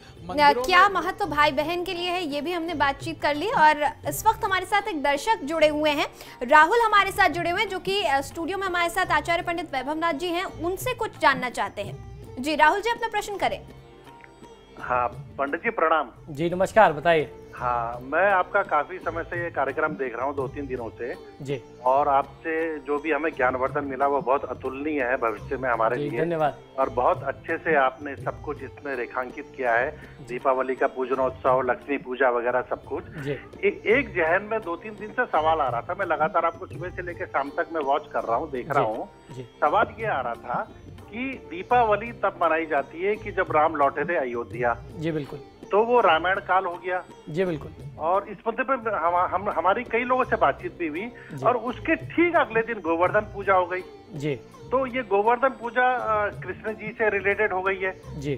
क्या महत्व भाई बहन के लिए है, ये भी हमने बातचीत कर ली। और इस वक्त हमारे साथ एक दर्शक जुड़े हुए हैं, राहुल हमारे साथ जुड़े हुए हैं, जो कि स्टूडियो में हमारे साथ आचार्य पंडित वैभव नाथ जी हैं, उनसे कुछ जानना चाहते हैं। जी राहुल जी, अपना प्रश्न करें। हाँ पंडित जी प्रणाम। जी नमस्कार, बताइए। हाँ, मैं आपका काफी समय से ये कार्यक्रम देख रहा हूँ, 2-3 दिनों से जी। और आपसे जो भी हमें ज्ञानवर्धन मिला वो बहुत अतुलनीय है भविष्य में हमारे लिए। धन्यवाद। और बहुत अच्छे से आपने सब कुछ इसमें रेखांकित किया है, दीपावली का पूजनोत्सव, लक्ष्मी पूजा वगैरह सब कुछ। एक जहन में 2-3 दिन से सवाल आ रहा था, मैं लगातार आपको सुबह से लेकर शाम तक मैं वॉच कर रहा हूँ, देख रहा हूँ। सवाल ये आ रहा था कि दीपावली तब मनाई जाती है कि जब राम लौटे थे अयोध्या। जी बिल्कुल। तो वो रामायण काल हो गया। जी बिल्कुल। और इस मुद्दे पे हमारी कई लोगों से बातचीत भी हुई और उसके ठीक अगले दिन गोवर्धन पूजा हो गई। जी। तो ये गोवर्धन पूजा कृष्ण जी से रिलेटेड हो गई है। जी।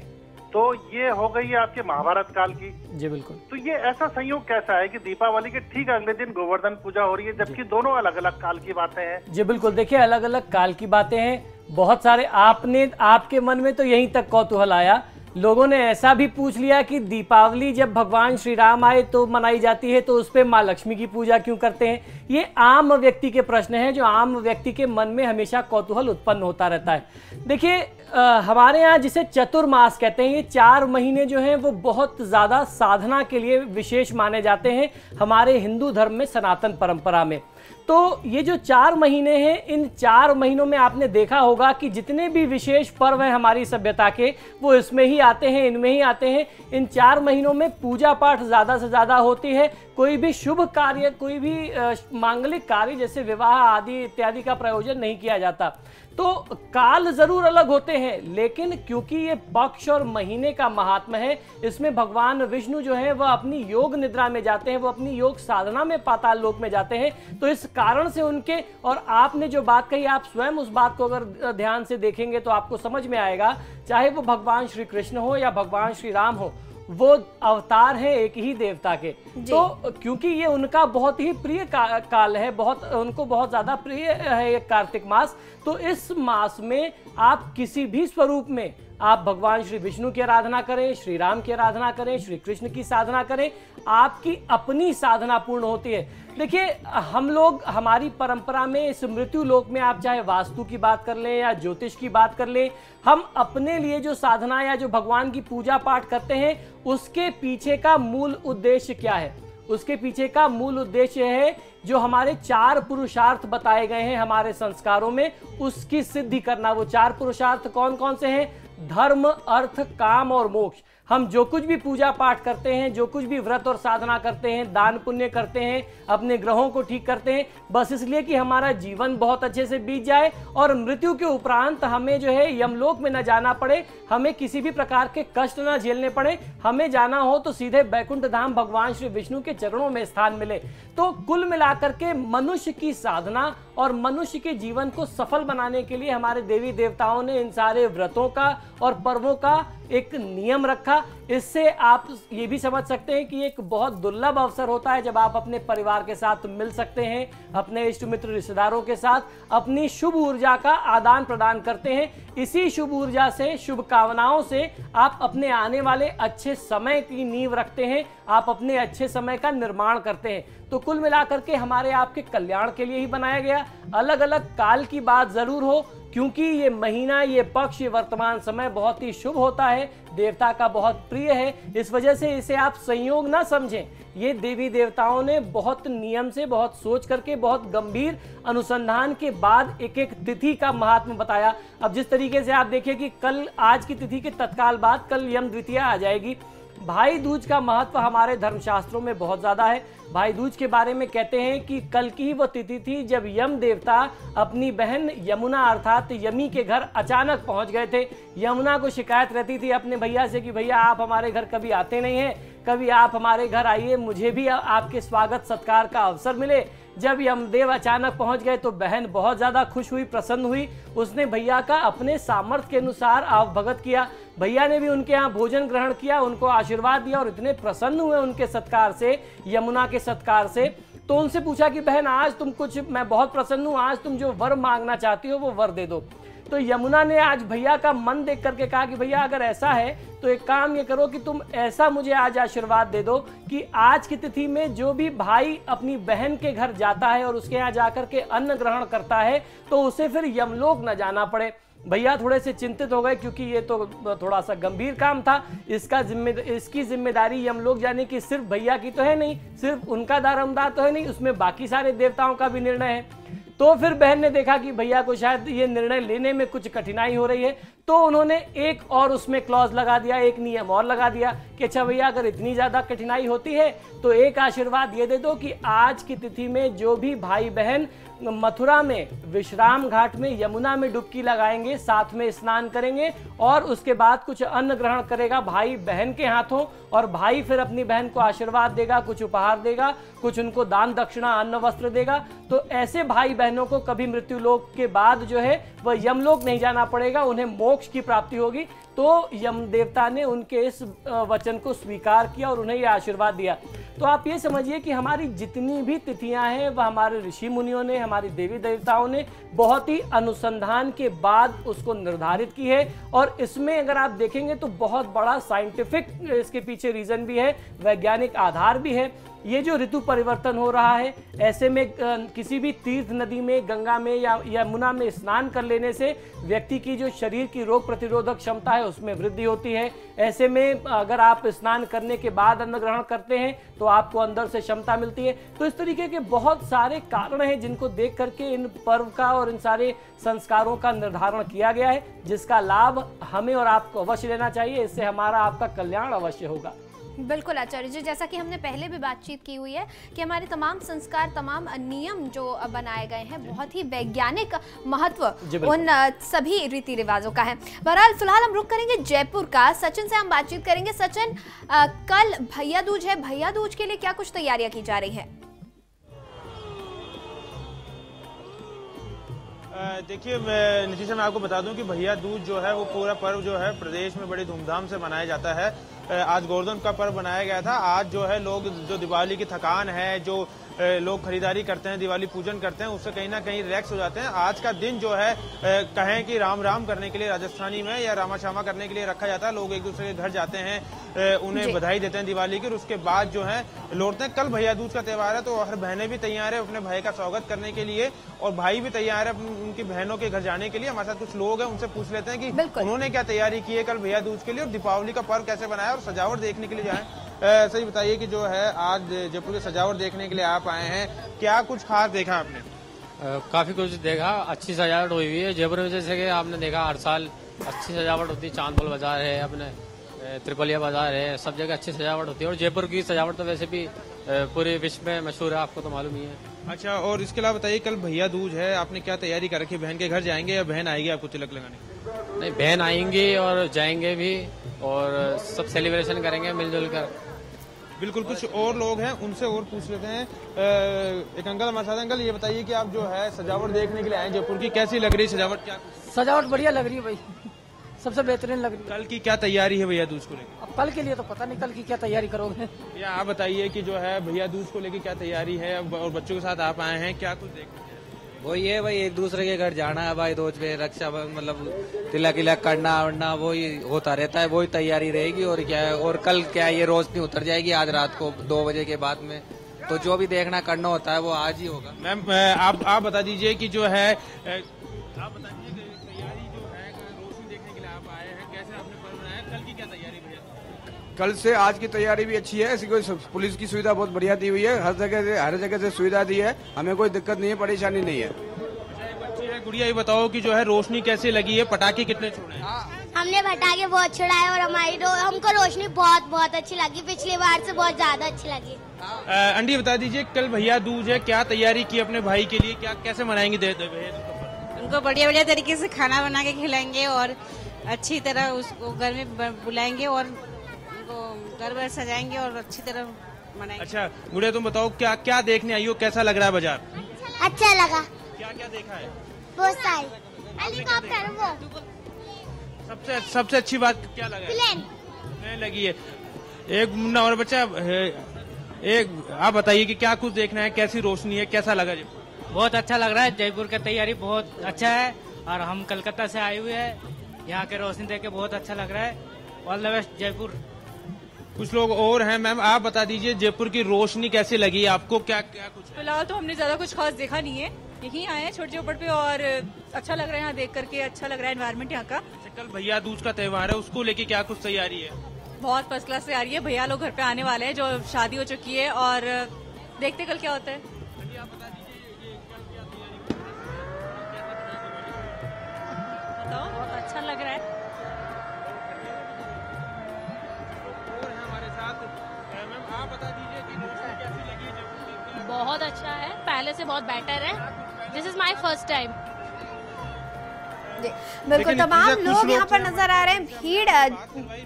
तो ये हो गई है आपके महाभारत काल की। जी बिल्कुल। तो ये ऐसा संयोग कैसा है कि दीपावली के ठीक अगले दिन गोवर्धन पूजा हो रही है, जबकि दोनों अलग अलग काल की बातें हैं? जी बिल्कुल, देखिए अलग अलग काल की बातें हैं। बहुत सारे आपके मन में तो यहीं तक कौतूहल आया, लोगों ने ऐसा भी पूछ लिया कि दीपावली जब भगवान श्री राम आए तो मनाई जाती है, तो उस पे माँ लक्ष्मी की पूजा क्यों करते हैं। ये आम व्यक्ति के प्रश्न हैं जो आम व्यक्ति के मन में हमेशा कौतूहल उत्पन्न होता रहता है। देखिए हमारे यहाँ जिसे चतुर्मास कहते हैं, ये 4 महीने जो हैं वो बहुत ज़्यादा साधना के लिए विशेष माने जाते हैं हमारे हिंदू धर्म में, सनातन परंपरा में। तो ये जो 4 महीने हैं, इन 4 महीनों में आपने देखा होगा कि जितने भी विशेष पर्व हैं हमारी सभ्यता के, वो इसमें ही आते हैं, इनमें ही आते हैं। इन 4 महीनों में पूजा पाठ ज़्यादा से ज़्यादा होती है। कोई भी शुभ कार्य, कोई भी मांगलिक कार्य जैसे विवाह आदि इत्यादि का प्रयोजन नहीं किया जाता। तो काल जरूर अलग होते हैं, लेकिन क्योंकि ये पक्ष और महीने का महात्मा है, इसमें भगवान विष्णु जो है वह अपनी योग निद्रा में जाते हैं, वो अपनी योग साधना में पाताल लोक में जाते हैं। तो इस कारण से उनके, और आपने जो बात कही, आप स्वयं उस बात को अगर ध्यान से देखेंगे तो आपको समझ में आएगा, चाहे वो भगवान श्री कृष्ण हो या भगवान श्री राम हो, वो अवतार है एक ही देवता के। तो क्योंकि ये उनका बहुत ही प्रिय काल है, उनको बहुत ज्यादा प्रिय है ये कार्तिक मास। तो इस मास में आप किसी भी स्वरूप में आप भगवान श्री विष्णु की आराधना करें, श्री राम की आराधना करें, श्री कृष्ण की साधना करें, आपकी अपनी साधना पूर्ण होती है। देखिए हम लोग, हमारी परंपरा में इस मृत्यु लोक में आप चाहे वास्तु की बात कर लें या ज्योतिष की बात कर लें, हम अपने लिए जो साधना या जो भगवान की पूजा पाठ करते हैं, उसके पीछे का मूल उद्देश्य क्या है? उसके पीछे का मूल उद्देश्य है जो हमारे 4 पुरुषार्थ बताए गए हैं हमारे संस्कारों में, उसकी सिद्धि करना। वो 4 पुरुषार्थ कौन कौन से हैं? धर्म, अर्थ, काम और मोक्ष। हम जो कुछ भी पूजा पाठ करते हैं, जो कुछ भी व्रत और साधना करते हैं, दान पुण्य करते हैं, अपने ग्रहों को ठीक करते हैं, बस इसलिए कि हमारा जीवन बहुत अच्छे से बीत जाए और मृत्यु के उपरांत हमें जो है यमलोक में न जाना पड़े, हमें किसी भी प्रकार के कष्ट न झेलने पड़े, हमें जाना हो तो सीधे बैकुंठ धाम भगवान श्री विष्णु के चरणों में स्थान मिले। तो कुल मिलाकर के मनुष्य की साधना और मनुष्य के जीवन को सफल बनाने के लिए हमारे देवी देवताओं ने इन सारे व्रतों का और पर्वों का एक नियम रखा। इससे आप ये भी समझ सकते हैं कि एक बहुत दुर्लभ अवसर होता है जब आप अपने परिवार के साथ मिल सकते हैं, अपने इष्ट मित्र रिश्तेदारों के साथ अपनी शुभ ऊर्जा का आदान प्रदान करते हैं। इसी शुभ ऊर्जा से, शुभ कामनाओं से आप अपने आने वाले अच्छे समय की नींव रखते हैं, आप अपने अच्छे समय का निर्माण करते हैं। तो कुल मिलाकर के हमारे आपके कल्याण के लिए ही बनाया गया। अलग अलग काल की बात जरूर हो, क्योंकि ये महीना, ये पक्ष, ये वर्तमान समय बहुत ही शुभ होता है, देवता का बहुत प्रिय है। इस वजह से इसे आप संयोग ना समझें। ये देवी देवताओं ने बहुत नियम से, बहुत सोच करके, बहुत गंभीर अनुसंधान के बाद एक एक तिथि का महात्म्य बताया। अब जिस तरीके से आप देखिए कि कल, आज की तिथि के तत्काल बाद कल यम द्वितीया आ जाएगी। भाई दूज का महत्व हमारे धर्मशास्त्रों में बहुत ज्यादा है। भाई दूज के बारे में कहते हैं कि कल की ही वो तिथि थी जब यम देवता अपनी बहन यमुना अर्थात यमी के घर अचानक पहुंच गए थे। यमुना को शिकायत रहती थी अपने भैया से कि भैया आप हमारे घर कभी आते नहीं हैं, कभी आप हमारे घर आइए, मुझे भी आपके स्वागत सत्कार का अवसर मिले। जब यमदेव अचानक पहुंच गए तो बहन बहुत ज़्यादा खुश हुई, प्रसन्न हुई। उसने भैया का अपने सामर्थ्य के अनुसार आवभगत किया। भैया ने भी उनके यहाँ भोजन ग्रहण किया, उनको आशीर्वाद दिया और इतने प्रसन्न हुए उनके सत्कार से, यमुना के सत्कार से। तो उनसे पूछा कि बहन आज तुम कुछ, मैं बहुत प्रसन्न हूँ, आज तुम जो वर मांगना चाहती हो वो वर दे दो। तो यमुना ने आज भैया का मन देख करके कहा कि भैया अगर ऐसा है तो एक काम ये करो कि तुम ऐसा मुझे आज आशीर्वाद दे दो कि आज की तिथि में जो भी भाई अपनी बहन के घर जाता है और उसके यहाँ जाकर के अन्न ग्रहण करता है तो उसे फिर यमलोक न जाना पड़े। भैया थोड़े से चिंतित हो गए क्योंकि ये तो थोड़ा सा गंभीर काम था। इसकी जिम्मेदारी यमलोक जाने की सिर्फ भैया की तो है नहीं, सिर्फ उनका दारोमदार तो है नहीं, उसमें बाकी सारे देवताओं का भी निर्णय है। तो फिर बहन ने देखा कि भैया को शायद ये निर्णय लेने में कुछ कठिनाई हो रही है, तो उन्होंने एक और उसमें क्लॉज लगा दिया, एक नियम और लगा दिया कि अच्छा भैया अगर इतनी ज्यादा कठिनाई होती है तो एक आशीर्वाद ये दे दो कि आज की तिथि में जो भी भाई बहन मथुरा में विश्राम घाट में यमुना में डुबकी लगाएंगे, साथ में स्नान करेंगे और उसके बाद कुछ अन्न ग्रहण करेगा भाई बहन के हाथों, और भाई फिर अपनी बहन को आशीर्वाद देगा, कुछ उपहार देगा, कुछ उनको दान दक्षिणा अन्न वस्त्र देगा। तो ऐसे भाई बहनों को कभी मृत्यु लोक के बाद जो है वह यमलोक नहीं जाना पड़ेगा, उन्हें मोक्ष की प्राप्ति होगी। तो यम देवता ने उनके इस वचन को स्वीकार किया और उन्हें यह आशीर्वाद दिया। तो आप ये समझिए कि हमारी जितनी भी तिथियां हैं वह हमारे ऋषि मुनियों ने, हमारी देवी देवताओं ने बहुत ही अनुसंधान के बाद उसको निर्धारित की है। और इसमें अगर आप देखेंगे तो बहुत बड़ा साइंटिफिक इसके पीछे रीजन भी है, वैज्ञानिक आधार भी है। ये जो ऋतु परिवर्तन हो रहा है, ऐसे में किसी भी तीर्थ नदी में, गंगा में या यमुना में स्नान कर लेने से व्यक्ति की जो शरीर की रोग प्रतिरोधक क्षमता है उसमें वृद्धि होती है। ऐसे में अगर आप स्नान करने के बाद अन्न ग्रहण करते हैं तो आपको अंदर से क्षमता मिलती है। तो इस तरीके के बहुत सारे कारण हैं जिनको देख करके इन पर्व का और इन सारे संस्कारों का निर्धारण किया गया है, जिसका लाभ हमें और आपको अवश्य लेना चाहिए। इससे हमारा आपका कल्याण अवश्य होगा। बिल्कुल आचार्य जी, जैसा कि हमने पहले भी बातचीत की हुई है कि हमारे तमाम संस्कार, तमाम नियम जो बनाए गए हैं, बहुत ही वैज्ञानिक महत्व उन सभी रीति रिवाजों का है। बहरहाल फिलहाल हम रुक करेंगे जयपुर का। सचिन से हम बातचीत करेंगे। सचिन, कल भैया दूज है, भैया दूज के लिए क्या कुछ तैयारियां की जा रही है? देखिए, मैं नीतीशा मैं आपको बता दूं कि भैया दूज जो है वो पूरा पर्व जो है प्रदेश में बड़ी धूमधाम से मनाया जाता है। आज गोवर्धन का पर्व बनाया गया था। आज जो है लोग जो दिवाली की थकान है, जो लोग खरीदारी करते हैं, दिवाली पूजन करते हैं, उससे कहीं ना कहीं रिलैक्स हो जाते हैं। आज का दिन जो है कहें कि राम राम करने के लिए राजस्थानी में या रामा श्यामा करने के लिए रखा जाता है। लोग एक दूसरे के घर जाते हैं, उन्हें बधाई देते हैं दिवाली की, और उसके बाद जो है लौटते हैं। कल भैया दूज का त्यौहार है तो हर बहनें भी तैयार है अपने भाई का स्वागत करने के लिए, और भाई भी तैयार है उनकी बहनों के घर जाने के लिए। हमारे साथ कुछ लोग हैं, उनसे पूछ लेते हैं कि उन्होंने क्या तैयारी की है कल भैया दूज के लिए, और दीपावली का पर्व कैसे बनाया और सजावट देखने के लिए जाए। सही बताइए कि जो है आज जयपुर की सजावट देखने के लिए आप आए हैं, क्या कुछ खास देखा आपने? काफी कुछ देखा, अच्छी सजावट हुई हुई है जयपुर में। जैसे कि आपने देखा हर साल अच्छी सजावट होती है, चांदपोल बाजार है, अपने त्रिपलिया बाजार है, सब जगह अच्छी सजावट होती है। और जयपुर की सजावट तो वैसे भी पूरे विश्व में मशहूर है, आपको तो मालूम ही है। अच्छा, और इसके अलावा बताइए कल भैया दूज है, आपने क्या तैयारी कर रखी है? बहन के घर जाएंगे या बहन आएगी आपको तिलक लगाने? नहीं, बहन आएंगी और जाएंगे भी, और सब सेलिब्रेशन करेंगे मिलजुल कर। बिल्कुल, कुछ और लोग हैं, उनसे और पूछ लेते हैं। एक अंकल हमारे साथ। अंकल, ये बताइए कि आप जो है सजावट देखने के लिए आए जयपुर की, कैसी लग रही है सजावट? क्या सजावट बढ़िया लग रही है भाई, सबसे बेहतरीन लग रही है। कल की क्या तैयारी है भैया दूज को लेकर? अब कल के लिए तो पता नहीं कल की क्या तैयारी करोगे। या आप बताइए कि जो है भैया दूज को लेकर क्या तैयारी है, और बच्चों के साथ आप आए हैं, क्या कुछ देखते हैं? वो ये भाई एक दूसरे के घर जाना है भाई दूज पे, रक्षा मतलब तिलक इलक करना वरना वो ही होता रहता है, वही तैयारी रहेगी। और क्या है, और कल क्या ये रोशनी उतर जाएगी आज रात को 2 बजे के बाद में, तो जो भी देखना करना होता है वो आज ही होगा। मैम, आप बता दीजिए कि जो है आप बता दीजिए तैयारी जो है रोशनी देखने के लिए आप आए हैं, कैसे आपने पर्व बनाया, कल की क्या तैयारी भैया? कल से आज की तैयारी भी अच्छी है, ऐसी कोई पुलिस की सुविधा बहुत बढ़िया दी हुई है, हर जगह से सुविधा दी है, हमें कोई दिक्कत नहीं है, परेशानी नहीं है। अच्छा, एक बच्ची है, गुड़िया, ये बताओ कि जो है रोशनी कैसी लगी है, पटाखे कितने छोड़े हैं? हमने पटाखे बहुत छुड़ाए और हमको रोशनी बहुत बहुत अच्छी लगी, पिछली बार से बहुत ज्यादा अच्छी लगी। अंडी, बता दीजिए कल भैया दूज है, क्या तैयारी की अपने भाई के लिए, क्या कैसे मनाएंगे? उनको बढ़िया बढ़िया तरीके से खाना बना के खिलाएंगे और अच्छी तरह उसको घर में बुलाएंगे और घर वर सजाएंगे और अच्छी तरह मनाएंगे। अच्छा गुड़िया, तुम बताओ क्या क्या देखने आई हो, कैसा लग रहा है बाजार? अच्छा लगा। क्या क्या देखा है? बहुत सारी हेलीकॉप्टर, वो सबसे अच्छी बात क्या लगा? प्लेन लगी है। एक मुन्ना और बच्चा, एक आप बताइए कि क्या कुछ देखना है, कैसी रोशनी है, कैसा लगा? बहुत अच्छा लग रहा है, जयपुर का तैयारी बहुत अच्छा है और हम कलकत्ता से आए हुए हैं। यहाँ के रोशनी देख के बहुत अच्छा लग रहा है। All the best Jaipur. कुछ लोग और हैं। मैम आप बता दीजिए जयपुर की रोशनी कैसी लगी आपको? क्या क्या कुछ? फिलहाल तो हमने ज्यादा कुछ खास देखा नहीं है, यहीं आए हैं छोटे चौपड़ पे और अच्छा लग रहा है यहाँ देख करके, अच्छा लग रहा है एनवायरनमेंट यहाँ का। कल भैया दूज का त्योहार है, उसको लेके क्या कुछ तैयारी है? बहुत फर्स्ट क्लास तैयारी है। भैया लोग घर पे आने वाले हैं जो शादी हो चुकी है और देखते कल क्या होता है। बताओ। बहुत अच्छा लग रहा है। आप बता दीजिए कि रोशनी कैसी लगी जयपुर? बहुत अच्छा है, पहले से बहुत बेटर है। This is my first time. बिल्कुल तमाम लोग यहाँ पर नजर आ रहे हैं। भीड़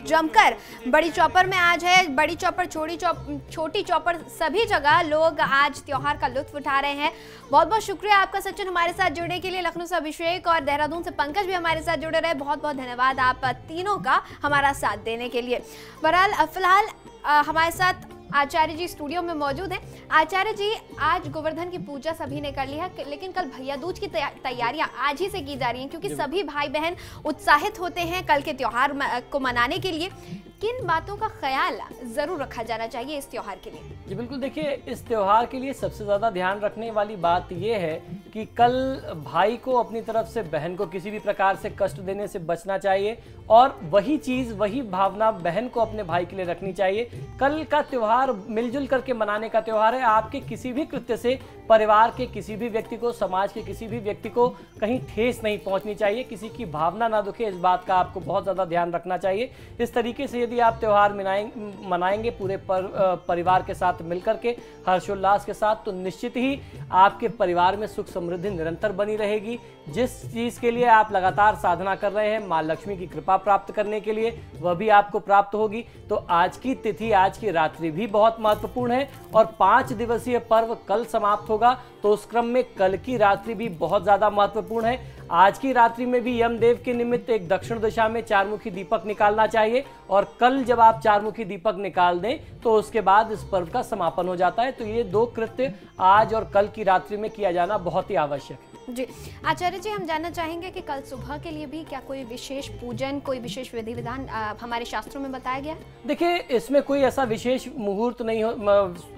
जमकर बड़ी चौपर में आज है। बड़ी चौपर, छोटी चौपर, सभी जगह लोग आज त्योहार का लुत्फ उठा रहे हैं। बहुत बहुत शुक्रिया आपका सचिन हमारे साथ जुड़ने के लिए। लखनऊ से अभिषेक और देहरादून से पंकज भी हमारे साथ जुड़े रहे। बहुत बहुत धन्यवाद आप तीनों का हमारा साथ देने के लिए। बहरहाल फिलहाल हमारे साथ आचार्य जी स्टूडियो में मौजूद हैं। आचार्य जी, आज गोवर्धन की पूजा सभी ने कर ली है, लेकिन कल भैया दूज की तैयारियां आज ही से की जा रही हैं, क्योंकि सभी भाई बहन उत्साहित होते हैं कल के त्योहार को मनाने के लिए। किन बातों का ख्याल जरूर रखा जाना चाहिए इस त्योहार के लिए? जी बिल्कुल, देखिए इस त्योहार के लिए सबसे ज़्यादा ध्यान रखने वाली बात यह है कि कल भाई को अपनी तरफ से बहन को किसी भी प्रकार से कष्ट देने से बचना चाहिए, और वही चीज़, वही भावना बहन को अपने भाई के लिए रखनी चाहिए। कल का त्योहार मिलजुल करके मनाने का त्योहार है। आपके किसी भी कृत्य से परिवार के किसी भी व्यक्ति को, समाज के किसी भी व्यक्ति को कहीं ठेस नहीं पहुंचनी चाहिए, किसी की भावना ना दुखे, इस बात का आपको बहुत ज़्यादा ध्यान रखना चाहिए। इस तरीके से यदि आप त्यौहार मनाएंगे पूरे परिवार के साथ मिलकर के, हर्षोल्लास के साथ, तो निश्चित ही आपके परिवार में सुख समृद्धि निरंतर बनी रहेगी। जिस चीज़ के लिए आप लगातार साधना कर रहे हैं माँ लक्ष्मी की कृपा प्राप्त करने के लिए, वह भी आपको प्राप्त होगी। तो आज की तिथि, आज की रात्रि भी बहुत महत्वपूर्ण है, और 5 दिवसीय पर्व कल समाप्त होगा, तो उस क्रम में कल की रात्रि भी बहुत ज़्यादा महत्वपूर्ण है। आज की रात्रि में भी यमदेव के निमित्त एक दक्षिण दिशा में चारमुखी दीपक निकालना चाहिए, और कल जब आप चारमुखी दीपक निकाल दें तो उसके बाद इस पर्व का समापन हो जाता है। तो ये 2 कृत्य आज और कल की रात्रि में किया जाना बहुत ही आवश्यक है। जी आचार्य जी, हम जानना चाहेंगे कि कल सुबह के लिए भी क्या कोई विशेष पूजन, कोई विशेष विधि विधान हमारे शास्त्रों में बताया गया? देखिए इसमें कोई ऐसा विशेष मुहूर्त नहीं हो,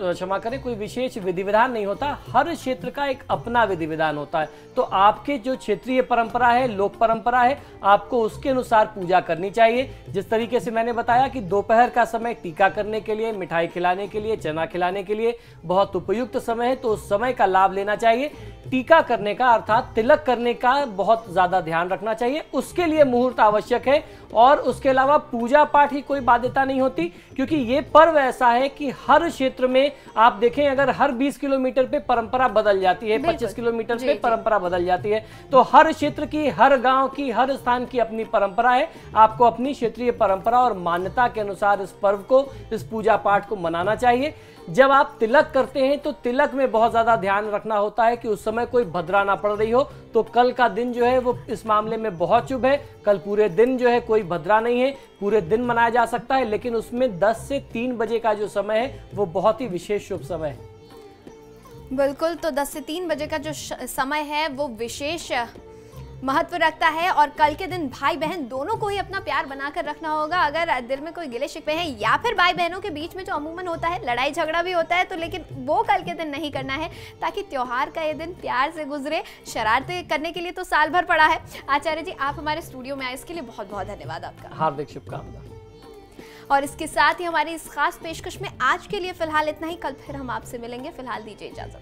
क्षमा करें, कोई विशेष विधि विधान नहीं होता। हर क्षेत्र का एक अपना विधि विधान होता है। तो आपके जो क्षेत्रीय परंपरा है, लोक परंपरा है, आपको उसके अनुसार पूजा करनी चाहिए। जिस तरीके से मैंने बताया कि दोपहर का समय टीका करने के लिए, मिठाई खिलाने के लिए, चना खिलाने के लिए बहुत उपयुक्त समय है, तो उस समय का लाभ लेना चाहिए। टीका करने का अर्थात तिलक करने का बहुत ज्यादा ध्यान रखना चाहिए, उसके लिए मुहूर्त आवश्यक है। और उसके अलावा पूजा पाठ की कोई बाध्यता नहीं होती, क्योंकि ये पर्व ऐसा है कि हर क्षेत्र में आप देखें, अगर हर 20 किलोमीटर पे परंपरा बदल जाती है, 25 किलोमीटर पे परंपरा बदल जाती है, तो हर क्षेत्र की, हर गांव की, हर स्थान की अपनी परंपरा है। आपको अपनी क्षेत्रीय परंपरा और मान्यता के अनुसार इस पर्व को, इस पूजा पाठ को मनाना चाहिए। जब आप तिलक करते हैं तो तिलक में बहुत ज्यादा ध्यान रखना होता है कि उस समय कोई भद्रा ना पड़ रही हो। तो कल का दिन जो है वो इस मामले में बहुत शुभ है। कल पूरे दिन जो है कोई भद्रा नहीं है, पूरे दिन मनाया जा सकता है, लेकिन उसमें 10 से 3 बजे का जो समय है वो बहुत ही विशेष शुभ समय है। बिल्कुल, तो 10 से 3 बजे का जो समय है वो विशेष महत्व रखता है, और कल के दिन भाई बहन दोनों को ही अपना प्यार बनाकर रखना होगा। अगर दिल में कोई गिले शिकवे हैं, या फिर भाई बहनों के बीच में जो अमूमन होता है, लड़ाई झगड़ा भी होता है, तो लेकिन वो कल के दिन नहीं करना है, ताकि त्योहार का ये दिन प्यार से गुजरे। शरारतें करने के लिए तो साल भर पड़ा है। आचार्य जी, आप हमारे स्टूडियो में आए, इसके लिए बहुत बहुत धन्यवाद आपका। हार्दिक शुभकामनाएं। और इसके साथ ही हमारी इस खास पेशकश में आज के लिए फिलहाल इतना ही। कल फिर हम आपसे मिलेंगे। फिलहाल दीजिए इजाजत।